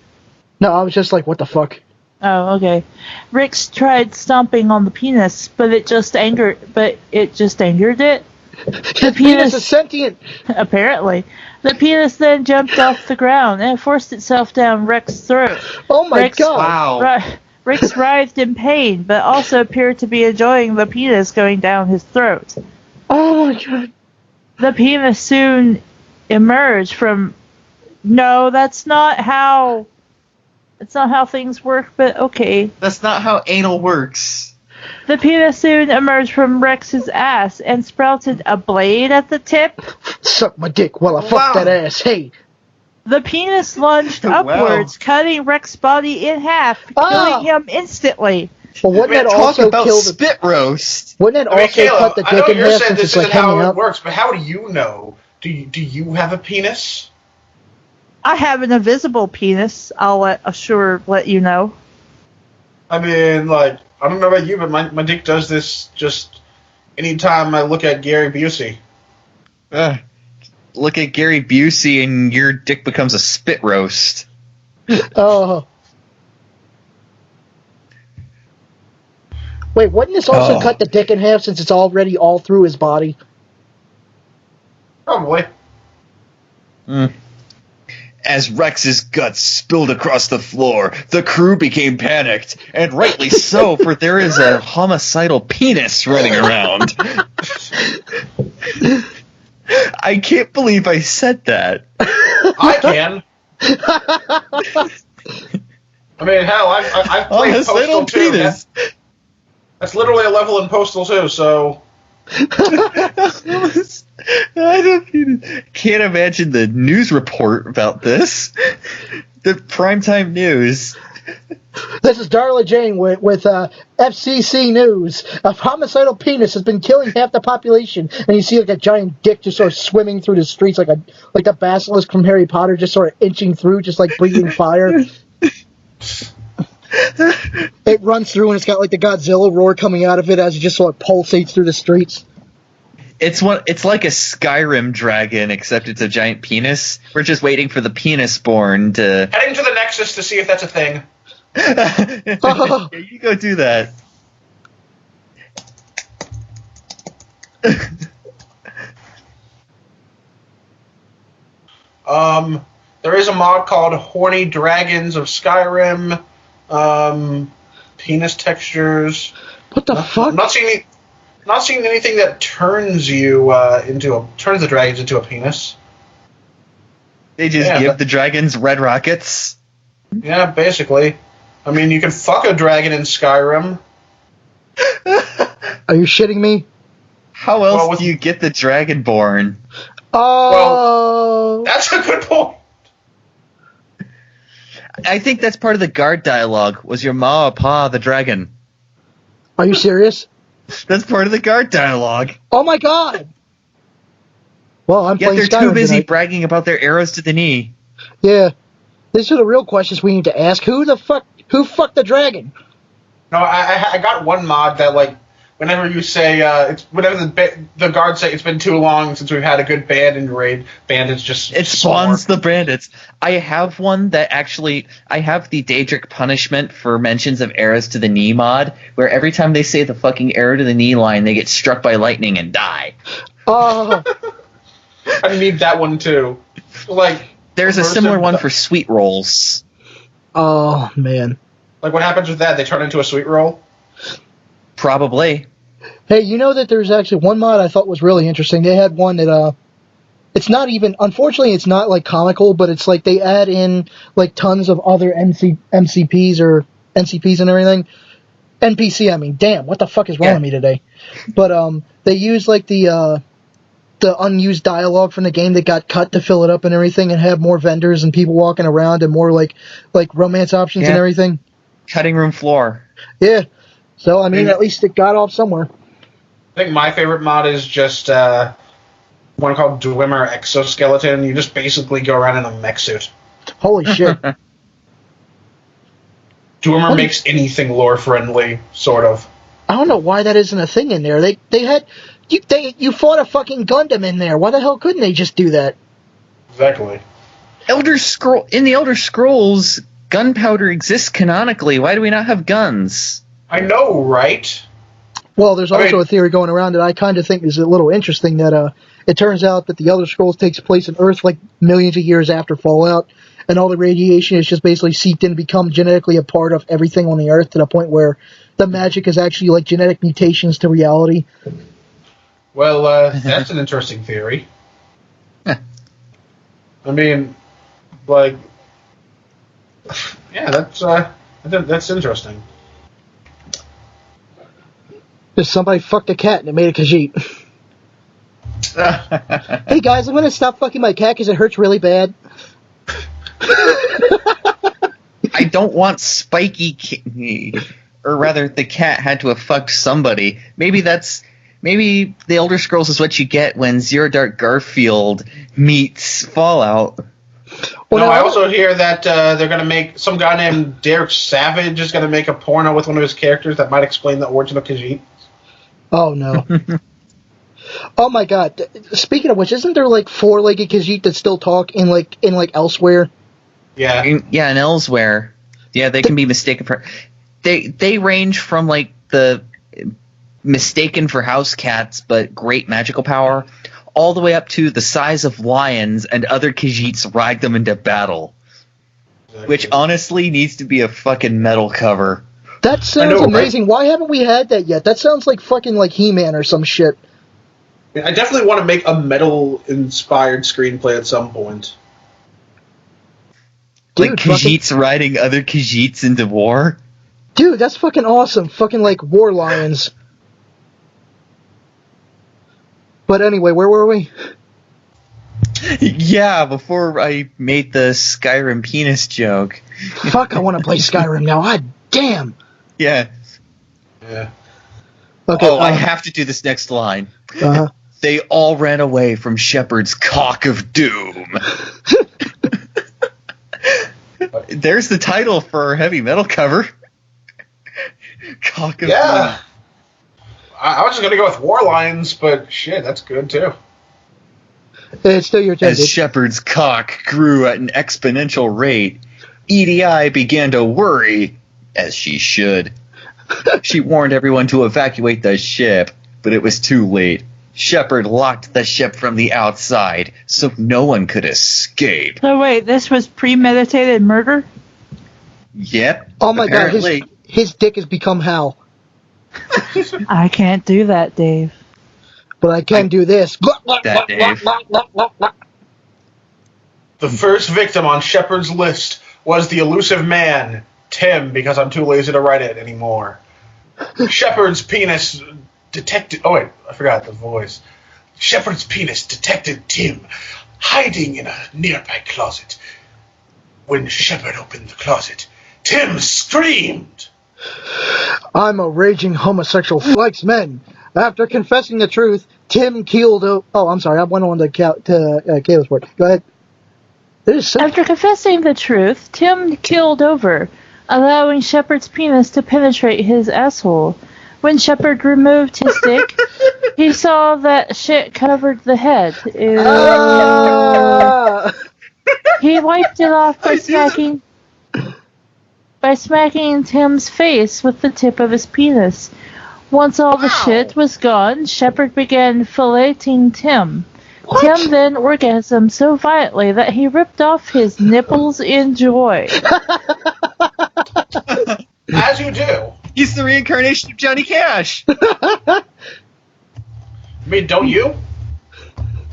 No, I was just like, what the fuck? Oh, okay. Rex tried stomping on the penis, but it just angered it. His penis is sentient. Apparently. The penis then jumped off the ground and forced itself down Rex's throat. Oh my god. Wow. Rex writhed in pain, but also appeared to be enjoying the penis going down his throat. Oh my god. The penis soon emerged from... No, that's not how things work, but okay. That's not how anal works. The penis soon emerged from Rex's ass and sprouted a blade at the tip. Suck my dick while I fuck that ass. Hey. The penis lunged Wow. upwards, cutting Rex's body in half, killing him instantly. Well, wouldn't that Talk also about kill the... spit roast. Wouldn't that I mean, also Caleb, cut the I know dick in you're half saying since this it's like isn't how hanging it out? works, but how do you know? Do you have a penis? I have an invisible penis. I'll let you know. I mean, like, I don't know about you, but my dick does this just anytime I look at Gary Busey. Look at Gary Busey and your dick becomes a spit roast. Oh. Wait, wouldn't this also cut the dick in half since it's already all through his body? Probably. As Rex's guts spilled across the floor, the crew became panicked, and rightly so, for there is a homicidal penis running around. I can't believe I said that. I can. I mean, hell, I've played Postal too. That's literally a level in Postal 2, so... I can't imagine the news report about this. The primetime news. This is Darla Jane with FCC News. A homicidal penis has been killing half the population, and you see like a giant dick just sort of swimming through the streets like the basilisk from Harry Potter, just sort of inching through, just like breathing fire. It runs through and it's got like the Godzilla roar coming out of it as it just sort of pulsates through the streets. It's like a Skyrim dragon, except it's a giant penis. We're just waiting for the penis born to... Heading to the Nexus to see if that's a thing. Yeah, you go do that. There is a mod called Horny Dragons of Skyrim. Penis textures. What the fuck? I'm not seeing anything that turns turns the dragons into a penis. They just give the dragons red rockets. Yeah, basically. I mean, you can fuck a dragon in Skyrim. Are you shitting me? How else do you get the dragon born? Oh. Well, that's a good point. I think that's part of the guard dialogue. Was your ma or pa the dragon? Are you serious? That's part of the guard dialogue. Oh my god! Well, I'm playing they're Skyrim too busy tonight. bragging about their arrows to the knee. Yeah. These are the real questions we need to ask. Who fucked the dragon? No, I got one mod that, like, whenever you say, whenever the guards say it's been too long since we've had a good bandit raid, bandits just... It spawns the bandits. I have one that actually... I have the Daedric punishment for mentions of arrows to the knee mod, where every time they say the fucking arrow to the knee line, they get struck by lightning and die. Oh. I need that one, too. Like... There's a similar one for sweet rolls. Oh, man. Like, what happens with that? They turn into a sweet roll? Probably. Hey, you know that there's actually one mod I thought was really interesting. They had one that, it's not even, unfortunately, it's not, like, comical, but it's like they add in, like, tons of other MCPs or NCPs and everything. NPC, I mean. Damn, what the fuck is wrong with me today? But, they use, like, the the unused dialogue from the game that got cut to fill it up and everything, and have more vendors and people walking around and more like romance options and everything. Cutting room floor. Yeah. So, I mean, at least it got off somewhere. I think my favorite mod is just one called Dwemer Exoskeleton. You just basically go around in a mech suit. Holy shit. Dwemer makes anything lore-friendly, sort of. I don't know why that isn't a thing in there. They had... You fought a fucking Gundam in there. Why the hell couldn't they just do that? Exactly. In the Elder Scrolls, gunpowder exists canonically. Why do we not have guns? I know, right? Well, there's also a theory going around that I kind of think is a little interesting, that it turns out that the Elder Scrolls takes place on Earth like millions of years after Fallout, and all the radiation is just basically seeped in and become genetically a part of everything on the Earth, to the point where the magic is actually like genetic mutations to reality. Well, that's an interesting theory. I mean, like, yeah, that's interesting. Just somebody fucked a cat and it made a Khajiit. Hey guys, I'm gonna stop fucking my cat because it hurts really bad. I don't want Spiky, or rather, the cat had to have fucked somebody. Maybe the Elder Scrolls is what you get when Zero Dark Garfield meets Fallout. Well, no, I also hear that they're going to make some guy named Derek Savage is going to make a porno with one of his characters that might explain the origin of Khajiit. Oh no. Oh my god. Speaking of which, isn't there like four-legged Khajiit that still talk in Elsewhere? Yeah. In Elsewhere. Yeah, they can be mistaken for... They range from like the mistaken for house cats but great magical power, all the way up to the size of lions, and other Khajiits ride them into battle. Exactly. Which honestly needs to be a fucking metal cover. That sounds amazing. Right? Why haven't we had that yet? That sounds like fucking like He-Man or some shit. I definitely want to make a metal-inspired screenplay at some point. Dude, like Khajiits riding other Khajiits into war? Dude, that's fucking awesome. Fucking like war lions. But anyway, where were we? Yeah, before I made the Skyrim penis joke. Fuck, I want to play Skyrim now. God damn. Yeah. Yeah. Okay, I have to do this next line. Uh-huh. They all ran away from Shepard's cock of doom. There's the title for heavy metal cover. Cock of doom. I was just going to go with War Lions, but shit, that's good too. It's still your turn. As Shepard's cock grew at an exponential rate, EDI began to worry, as she should. She warned everyone to evacuate the ship, but it was too late. Shepard locked the ship from the outside, so no one could escape. So wait, this was premeditated murder? Yep. Oh my apparently. god, his dick has become Hal. I can't do that, Dave. But I can do this. That, Dave. The first victim on Shepard's list was the elusive man, Tim, because I'm too lazy to write it anymore. Shepard's penis detected... Oh, wait, I forgot the voice. Shepard's penis detected Tim hiding in a nearby closet. When Shepard opened the closet, Tim screamed. I'm a raging homosexual who likes men. After confessing the truth, Tim killed... Oh, I'm sorry, I went on to Caleb's part. Go ahead. After confessing the truth, Tim keeled over, allowing Shepard's penis to penetrate his asshole. When Shepard removed his dick, he saw that shit covered the head. He wiped it off by smacking Tim's face with the tip of his penis. Once all the shit was gone, Shepard began filleting Tim. What? Tim then orgasmed so violently that he ripped off his nipples in joy. As you do. He's the reincarnation of Johnny Cash. I mean, don't you?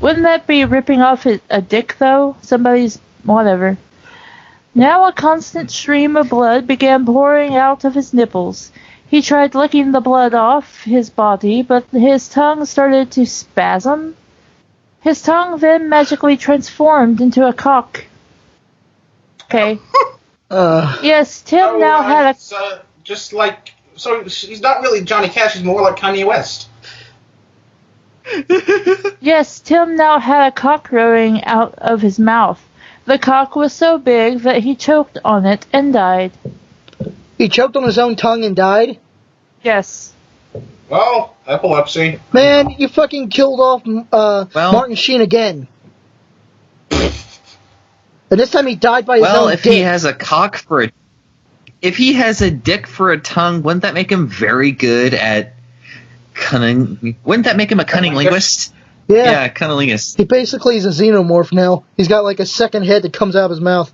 Wouldn't that be ripping off a dick, though? Somebody's... whatever. Now a constant stream of blood began pouring out of his nipples. He tried licking the blood off his body, but his tongue started to spasm. His tongue then magically transformed into a cock. Okay. Yes, Tim now had a... just like... So he's not really Johnny Cash, he's more like Kanye West. Yes, Tim now had a cock growing out of his mouth. The cock was so big that he choked on it and died. He choked on his own tongue and died? Yes. Well, epilepsy. Man, you fucking killed off Martin Sheen again. And this time he died by his own Well, if dick. he has a cock for a... If he has a dick for a tongue, wouldn't that make him very good at cunning... Wouldn't that make him a cunning linguist? Yeah, cunnilingus. He basically is a xenomorph now. He's got like a second head that comes out of his mouth.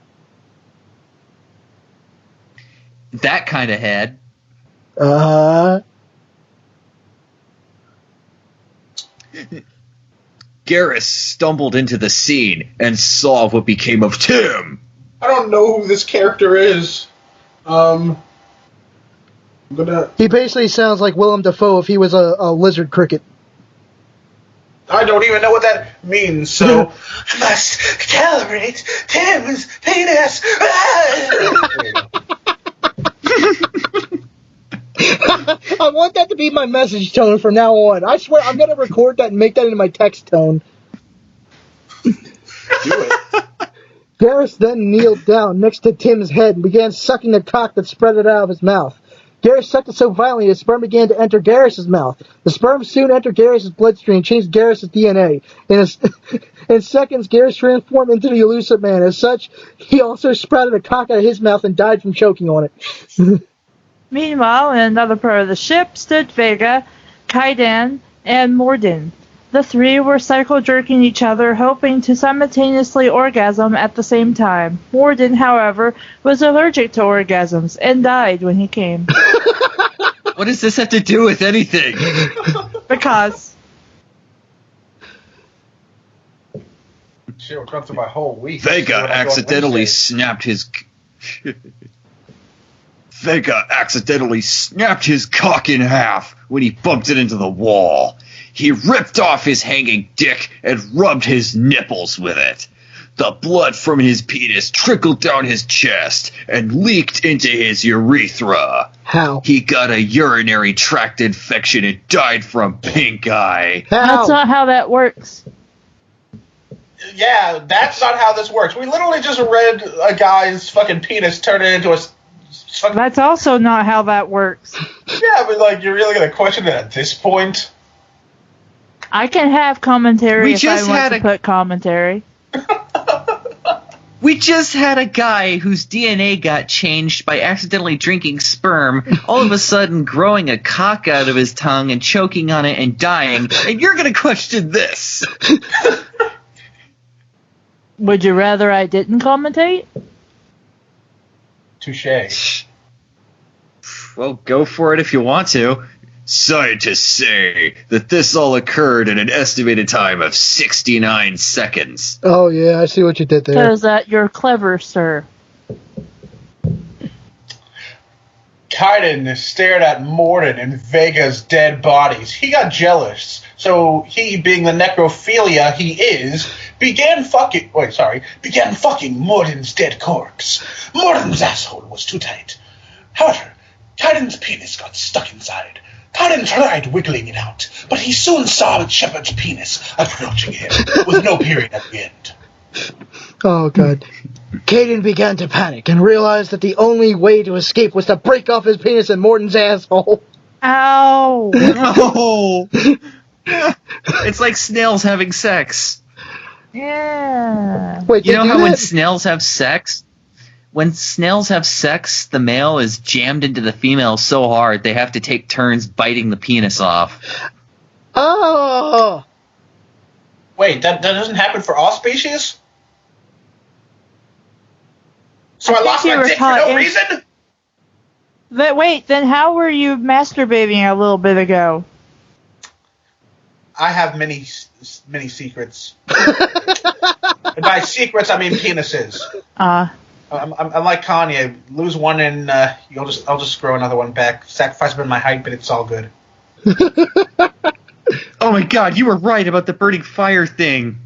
That kind of head. Garrus stumbled into the scene and saw what became of Tim. I don't know who this character is. I'm gonna... He basically sounds like Willem Dafoe if he was a lizard cricket. I don't even know what that means, so... I must calibrate Tim's penis! I want that to be my message tone from now on. I swear I'm going to record that and make that into my text tone. Do it. Garrus then kneeled down next to Tim's head and began sucking the cock that spread it out of his mouth. Garrus sucked it so violently that sperm began to enter Garrus' mouth. The sperm soon entered Garrus' bloodstream and changed Garrus' DNA. In seconds, Garrus transformed into the elusive man. As such, he also sprouted a cock out of his mouth and died from choking on it. Meanwhile, in another part of the ship stood Vega, Kaidan, and Morden. The three were cycle-jerking each other, hoping to simultaneously orgasm at the same time. Morden, however, was allergic to orgasms and died when he came. What does this have to do with anything? Because... Shit, we're going through my whole week. Vega accidentally snapped his... Vega accidentally snapped his cock in half when he bumped it into the wall. He ripped off his hanging dick and rubbed his nipples with it. The blood from his penis trickled down his chest and leaked into his urethra. How? He got a urinary tract infection and died from pink eye. That's not how that works. Yeah, that's not how this works. We literally just read a guy's fucking penis turn it into a... That's also not how that works. Yeah, but like, you're really going to question it at this point? I can have commentary if I want to put commentary. We just had a guy whose DNA got changed by accidentally drinking sperm, all of a sudden growing a cock out of his tongue and choking on it and dying, and you're going to question this. Would you rather I didn't commentate? Touche. Well, go for it if you want to. Scientists say that this all occurred in an estimated time of 69 seconds. Oh, yeah, I see what you did there. Because you're clever, sir. Kaidan stared at Morden and Vega's dead bodies. He got jealous, so he, being the necrophilia he is, began fucking Morden's dead corpse. Morden's asshole was too tight. However, Kaidan's penis got stuck inside. Kaidan tried wiggling it out, but he soon saw Shepard's penis approaching him, with no period at the end. Oh, God. Kaidan began to panic and realized that the only way to escape was to break off his penis in Morden's asshole. Ow! No! It's like snails having sex. Yeah. Wait, You know do how that? when snails have sex? When snails have sex, the male is jammed into the female so hard they have to take turns biting the penis off. Oh! Wait, that doesn't happen for all species? So I lost my dick for no reason? Wait, then how were you masturbating a little bit ago? I have many secrets. And by secrets, I mean penises. I'm like Kanye. Lose one and I'll just grow another one back. Sacrifice a bit of my height, but it's all good. Oh my god, you were right about the burning fire thing.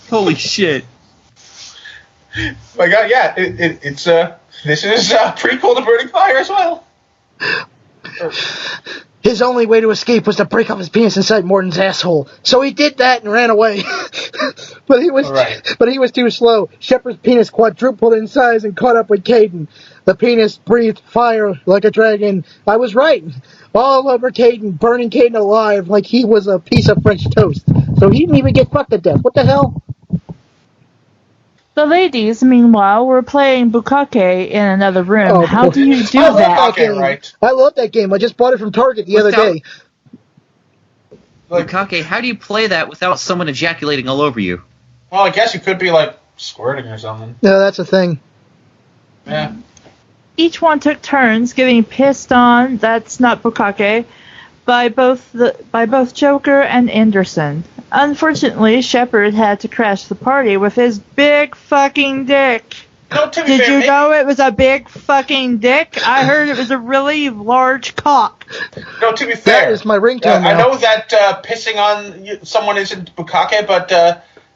Holy shit. My God, yeah, it's this is prequel to Burning Fire as well. His only way to escape was to break off his penis inside Morton's asshole. So he did that and ran away. But he was too slow. Shepard's penis quadrupled in size and caught up with Caden. The penis breathed fire like a dragon. I was right. All over Caden, burning Caden alive like he was a piece of French toast. So he didn't even get fucked to death. What the hell? The ladies, meanwhile, were playing bukkake in another room. Oh, How do you do I love that? game. Right. I love that game. I just bought it from Target the other day. Bukkake, how do you play that without someone ejaculating all over you? Well, I guess you could be like squirting or something. Yeah, that's a thing. Yeah. Each one took turns getting pissed on, that's not bukkake, by both Joker and Anderson. Unfortunately, Shepard had to crash the party with his big fucking dick. No, to be Did fair, you know it was a big fucking dick? I heard it was a really large cock. No, to be fair, That is my ringtone I now. know that pissing on someone isn't bukkake, but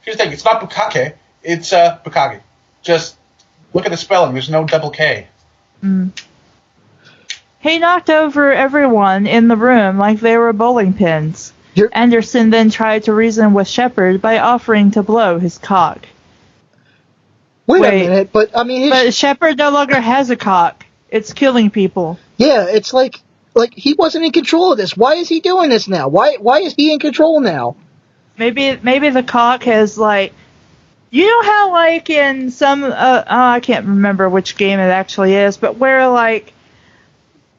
here's the thing: it's not bukkake, it's bukkake. Just look at the spelling. There's no double K. He knocked over everyone in the room like they were bowling pins. Anderson then tried to reason with Shepard by offering to blow his cock. Wait a minute, but I mean... But Shepard no longer has a cock. It's killing people. Yeah, it's like he wasn't in control of this. Why is he doing this now? Why is he in control now? Maybe the cock has, like... You know how, like, in some... I can't remember which game it actually is, but where, like...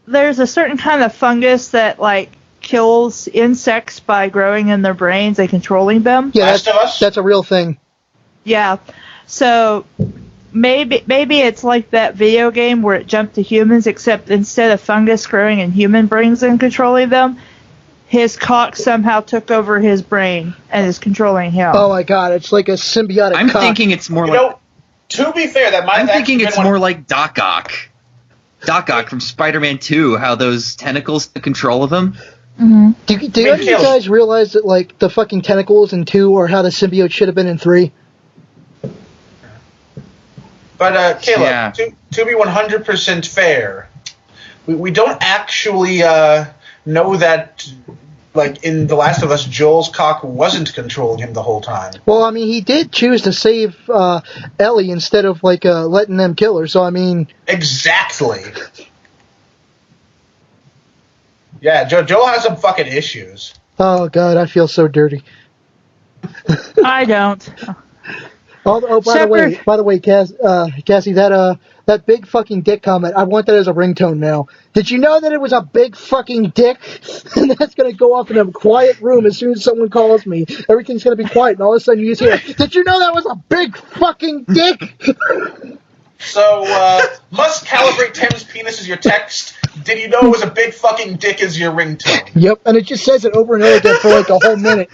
There's a certain kind of fungus that, like, kills insects by growing in their brains and controlling them. Yeah, that's a real thing. Yeah. So maybe it's like that video game where it jumped to humans, except instead of fungus growing in human brains and controlling them, his cock somehow took over his brain and is controlling him. Oh my god, it's like a symbiotic I'm cock. thinking it's more You like... know, to be fair, that might I'm thinking it's been more like Doc Ock. Doc Ock from Spider-Man 2, how those tentacles took control of him. Mm-hmm. Do any of you guys realize that, like, the fucking tentacles in 2 are how the symbiote should have been in 3? But, Caleb, Yeah. to be 100% fair, we don't actually know that, like, in The Last of Us, Joel's cock wasn't controlling him the whole time. Well, I mean, he did choose to save Ellie instead of, like, letting them kill her, so I mean... Exactly. Yeah, Joel has some fucking issues. Oh god, I feel so dirty. I don't. By the way, Cassie, that big fucking dick comment, I want that as a ringtone now. Did you know that it was a big fucking dick? And that's gonna go off in a quiet room as soon as someone calls me. Everything's gonna be quiet, and all of a sudden you just hear, did you know that was a big fucking dick? So, must calibrate Tim's penis as your text. Did you know it was a big fucking dick as your ringtone? Yep, and it just says it over and over again for like a whole minute.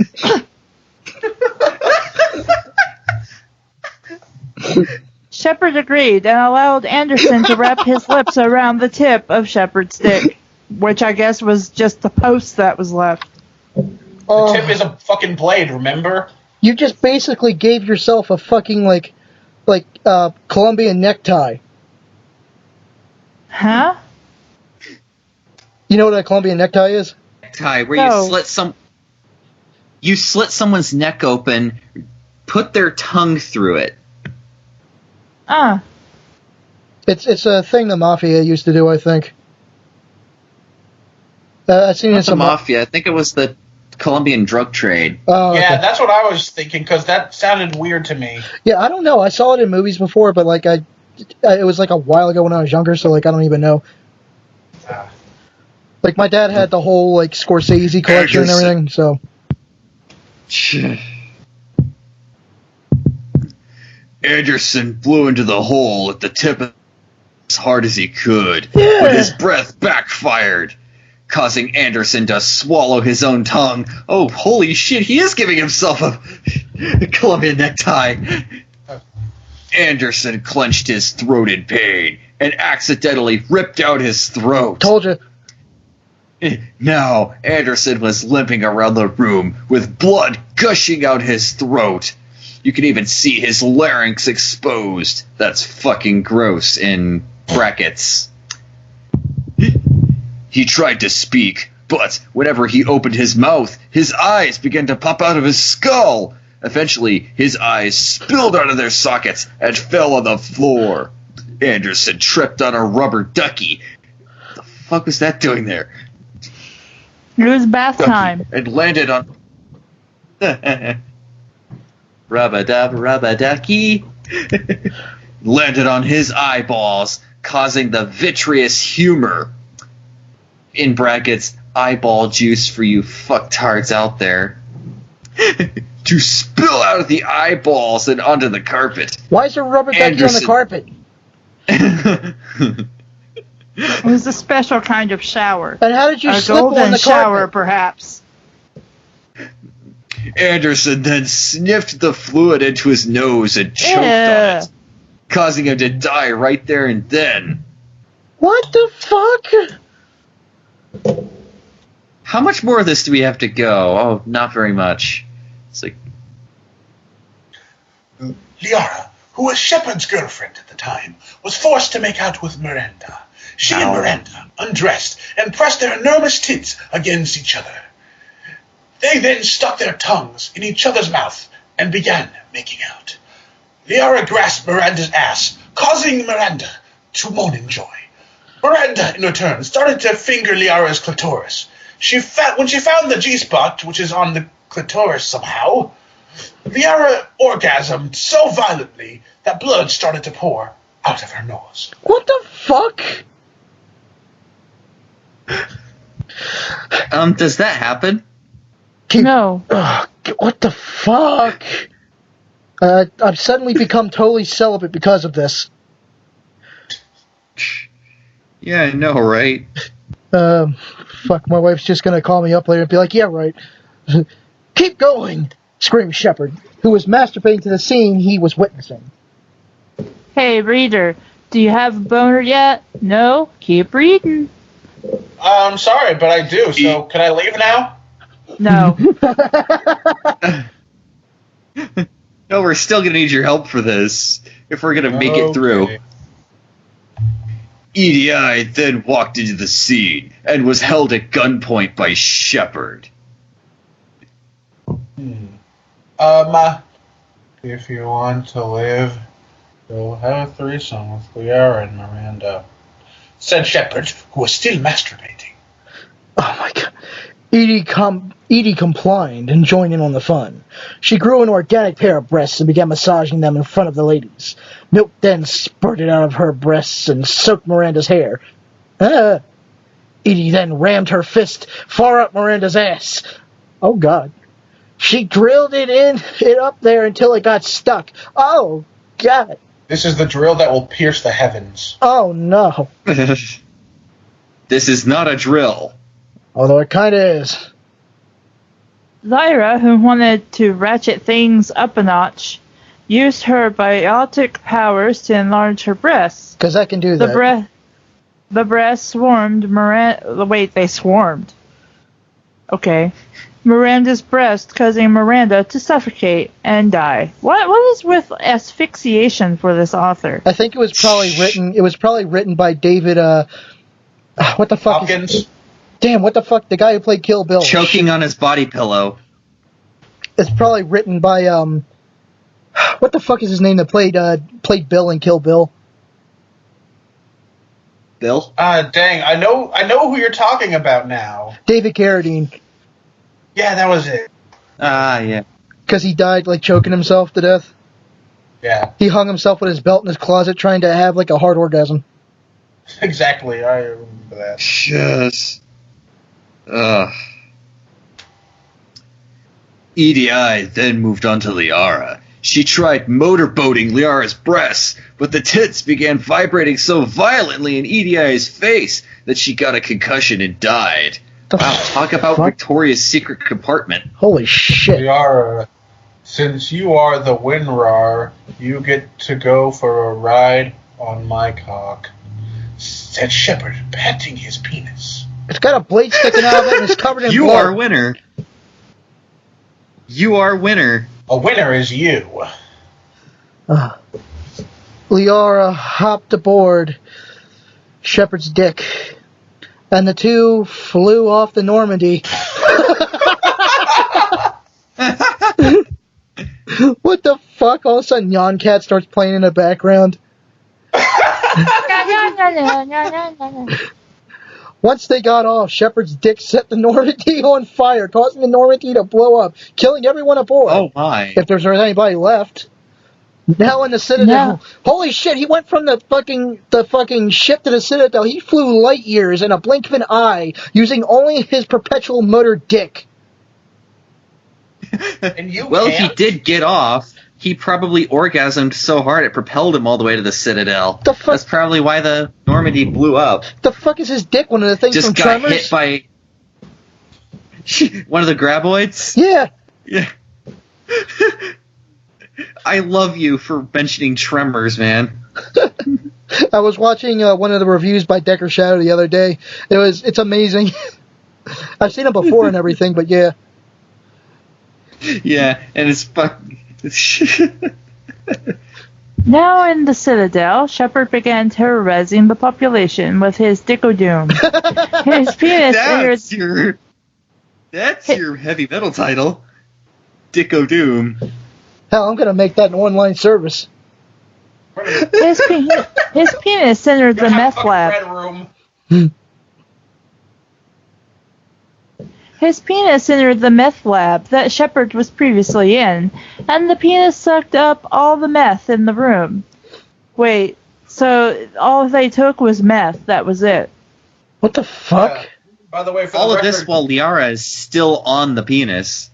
Shepard agreed and allowed Anderson to wrap his lips around the tip of Shepard's dick, which I guess was just the post that was left. The tip is a fucking blade, remember? You just basically gave yourself a fucking, like Colombian necktie. Huh? You know what a Colombian necktie is? Necktie, where you slit someone's neck open, put their tongue through it. It's a thing the Mafia used to do, I think. I've seen it in some Mafia. I think it was the Colombian drug trade. Oh, yeah, okay. that's what I was thinking, because that sounded weird to me. Yeah, I don't know. I saw it in movies before, but like it was like a while ago when I was younger, so like I don't even know. Like my dad had the whole like Scorsese collection and everything, so. Anderson blew into the hole at the tip as hard as he could, but his breath backfired, causing Anderson to swallow his own tongue. Oh, holy shit, he is giving himself a Colombian necktie. Anderson clenched his throat in pain and accidentally ripped out his throat. Told you. Now, Anderson was limping around the room with blood gushing out his throat. You can even see his larynx exposed. That's fucking gross in brackets. He tried to speak, but whenever he opened his mouth, his eyes began to pop out of his skull. Eventually, his eyes spilled out of their sockets and fell on the floor. Anderson tripped on a rubber ducky. What the fuck was that doing there? It was bath time. And landed on... Rubba ducky. Landed on his eyeballs, causing the vitreous humor. In brackets, eyeball juice for you fucktards out there. To spill out of the eyeballs and onto the carpet. Why is there rubber ducky on the carpet? It was a special kind of shower. And how did you a slip on golden the shower, carpet? Perhaps. Anderson then sniffed the fluid into his nose and choked on it, causing him to die right there and then. What the fuck? How much more of this do we have to go? Oh, not very much. It's like... Liara, who was Shepard's girlfriend at the time, was forced to make out with Miranda. She and Miranda undressed and pressed their enormous tits against each other. They then stuck their tongues in each other's mouth and began making out. Liara grasped Miranda's ass, causing Miranda to moan in joy. Miranda, in return, started to finger Liara's clitoris. When she found the G-spot, which is on the clitoris somehow, Liara orgasmed so violently that blood started to pour out of her nose. What the fuck? Does that happen? No. What the fuck? I've suddenly become totally celibate because of this. Yeah, I know, right? Fuck, my wife's just gonna call me up later and be like, yeah, right. Keep going, screamed Shepard, who was masturbating to the scene he was witnessing. Hey, reader, do you have a boner yet? No? Keep reading. I'm sorry, but I do, so can I leave now? No. No, we're still gonna need your help for this, if we're gonna make it through. EDI then walked into the scene and was held at gunpoint by Shepard. If you want to live, go have a threesome with Liara and Miranda, said Shepard, who was still masturbating. Oh my god. Edie complied and joined in on the fun. She grew an organic pair of breasts and began massaging them in front of the ladies. Milk then spurted out of her breasts and soaked Miranda's hair. Edie then rammed her fist far up Miranda's ass. Oh god. She drilled it up there until it got stuck. Oh god. This is the drill that will pierce the heavens. Oh no. This is not a drill. Although it kinda is. Lyra, who wanted to ratchet things up a notch, used her biotic powers to enlarge her breasts. Because I can do that. The breasts swarmed Miranda... Wait, they swarmed. Okay. Miranda's breast, causing Miranda to suffocate and die. What is with asphyxiation for this author? I think it was probably written by David, what the fuck? Hopkins. Damn, what the fuck? The guy who played Kill Bill. Choking on his body pillow. It's probably written by, what the fuck is his name that played Bill in Kill Bill? Bill? Dang, I know who you're talking about now. David Carradine. Yeah, that was it. Yeah. Because he died, like, choking himself to death. Yeah. He hung himself with his belt in his closet trying to have, like, a hard orgasm. Exactly, I remember that. Yes. EDI then moved on to Liara. She tried motorboating Liara's breasts, but the tits began vibrating so violently in EDI's face that she got a concussion and died. Wow, talk about Victoria's Secret compartment. Holy shit. Liara, since you are the WinRAR, you get to go for a ride on my cock, said Shepard, patting his penis. It's got a blade sticking out of it and it's covered in You blood. are winner. You are winner. A winner is you. Liara hopped aboard Shepard's dick, and the two flew off the Normandy. What the fuck? All of a sudden, Cat starts playing in the background. Once they got off, Shepard's dick set the Normandy on fire, causing the Normandy to blow up, killing everyone aboard. Oh my. If there's anybody left. Now in the Citadel. No. Holy shit, he went from the fucking ship to the Citadel. He flew light years in a blink of an eye, using only his perpetual motor dick. And you Well, can't? he did get off. He probably orgasmed so hard it propelled him all the way to the Citadel. The fuck? That's probably why the Normandy blew up. The fuck is his dick? One of the things Just from got Tremors? hit by one of the graboids. Yeah. Yeah. I love you for mentioning Tremors, man. I was watching one of the reviews by Decker Shadow the other day. It's amazing. I've seen it before and everything, but yeah. Yeah, and it's fucking. Now in the Citadel, Shepard began terrorizing the population with his Dickodoom. His penis entered... That's your heavy metal title. Dicko Doom. Hell, I'm gonna make that an online service. His penis entered the meth lab. Red room. His penis entered the meth lab that Shepard was previously in, and the penis sucked up all the meth in the room. Wait, so all they took was meth, that was it? What the fuck? By the way, for All the of record, this while Liara is still on the penis.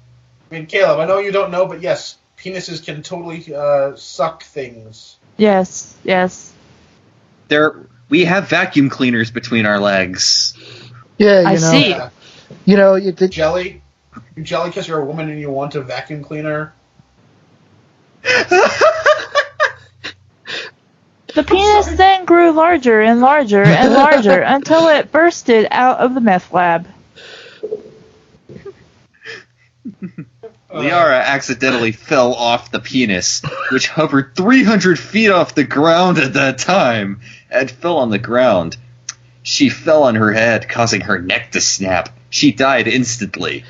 I mean, Caleb, I know you don't know, but yes, penises can totally suck things. Yes, yes. We have vacuum cleaners between our legs. Yeah, I see. Yeah. You know, Jelly? You jelly because you're a woman and you want a vacuum cleaner? The penis then grew larger and larger and larger until it bursted out of the meth lab. Liara accidentally fell off the penis, which hovered 300 feet off the ground at that time, and fell on the ground. She fell on her head, causing her neck to snap. She died instantly.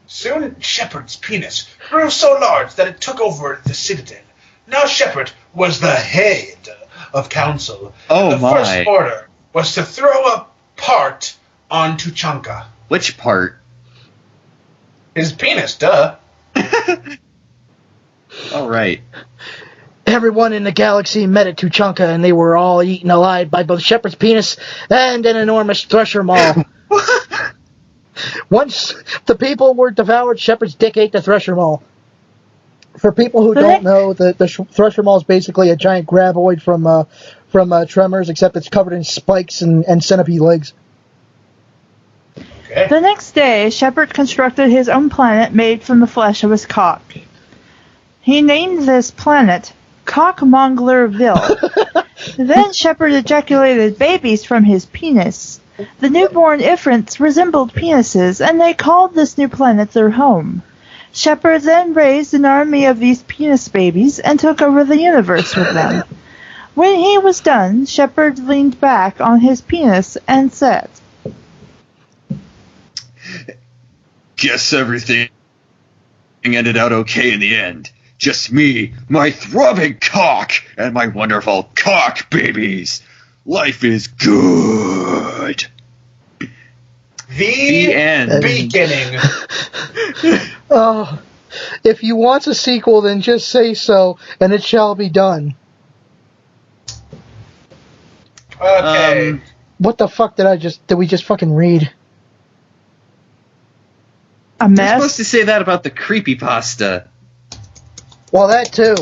Soon Shepard's penis grew so large that it took over the Citadel. Now Shepard was the head of council. Oh the my. first order was to throw a part on Tuchanka. Which part? His penis, duh. All right. everyone in the galaxy met at Tuchanka, and they were all eaten alive by both Shepard's penis and an enormous thresher maw. Once the people were devoured, Shepard's dick ate the thresher maw. For people who don't know, the thresher maw is basically a giant graboid from Tremors, except it's covered in spikes and centipede legs. Okay. The next day, Shepard constructed his own planet made from the flesh of his cock. He named this planet Cockmonglerville. Then Shepard ejaculated babies from his penis. The newborn infants resembled penises, and they called this new planet their home. Shepard then raised an army of these penis babies and took over the universe with them. When he was done, Shepard leaned back on his penis and said, Guess everything ended out okay in the end. Just me, my throbbing cock, and my wonderful cock babies. Life is good. The end. beginning. Oh, if you want a sequel, then just say so, and it shall be done. Okay. What the fuck did we just fucking read? a You're mess? supposed to say that about the creepypasta. Well, that too.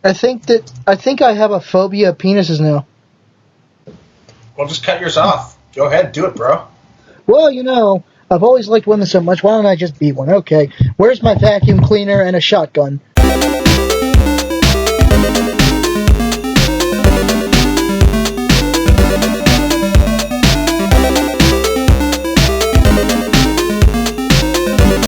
I think I have a phobia of penises now. Well, just cut yours off. Go ahead, do it, bro. Well, you know, I've always liked women so much, why don't I just be one? Okay, where's my vacuum cleaner and a shotgun?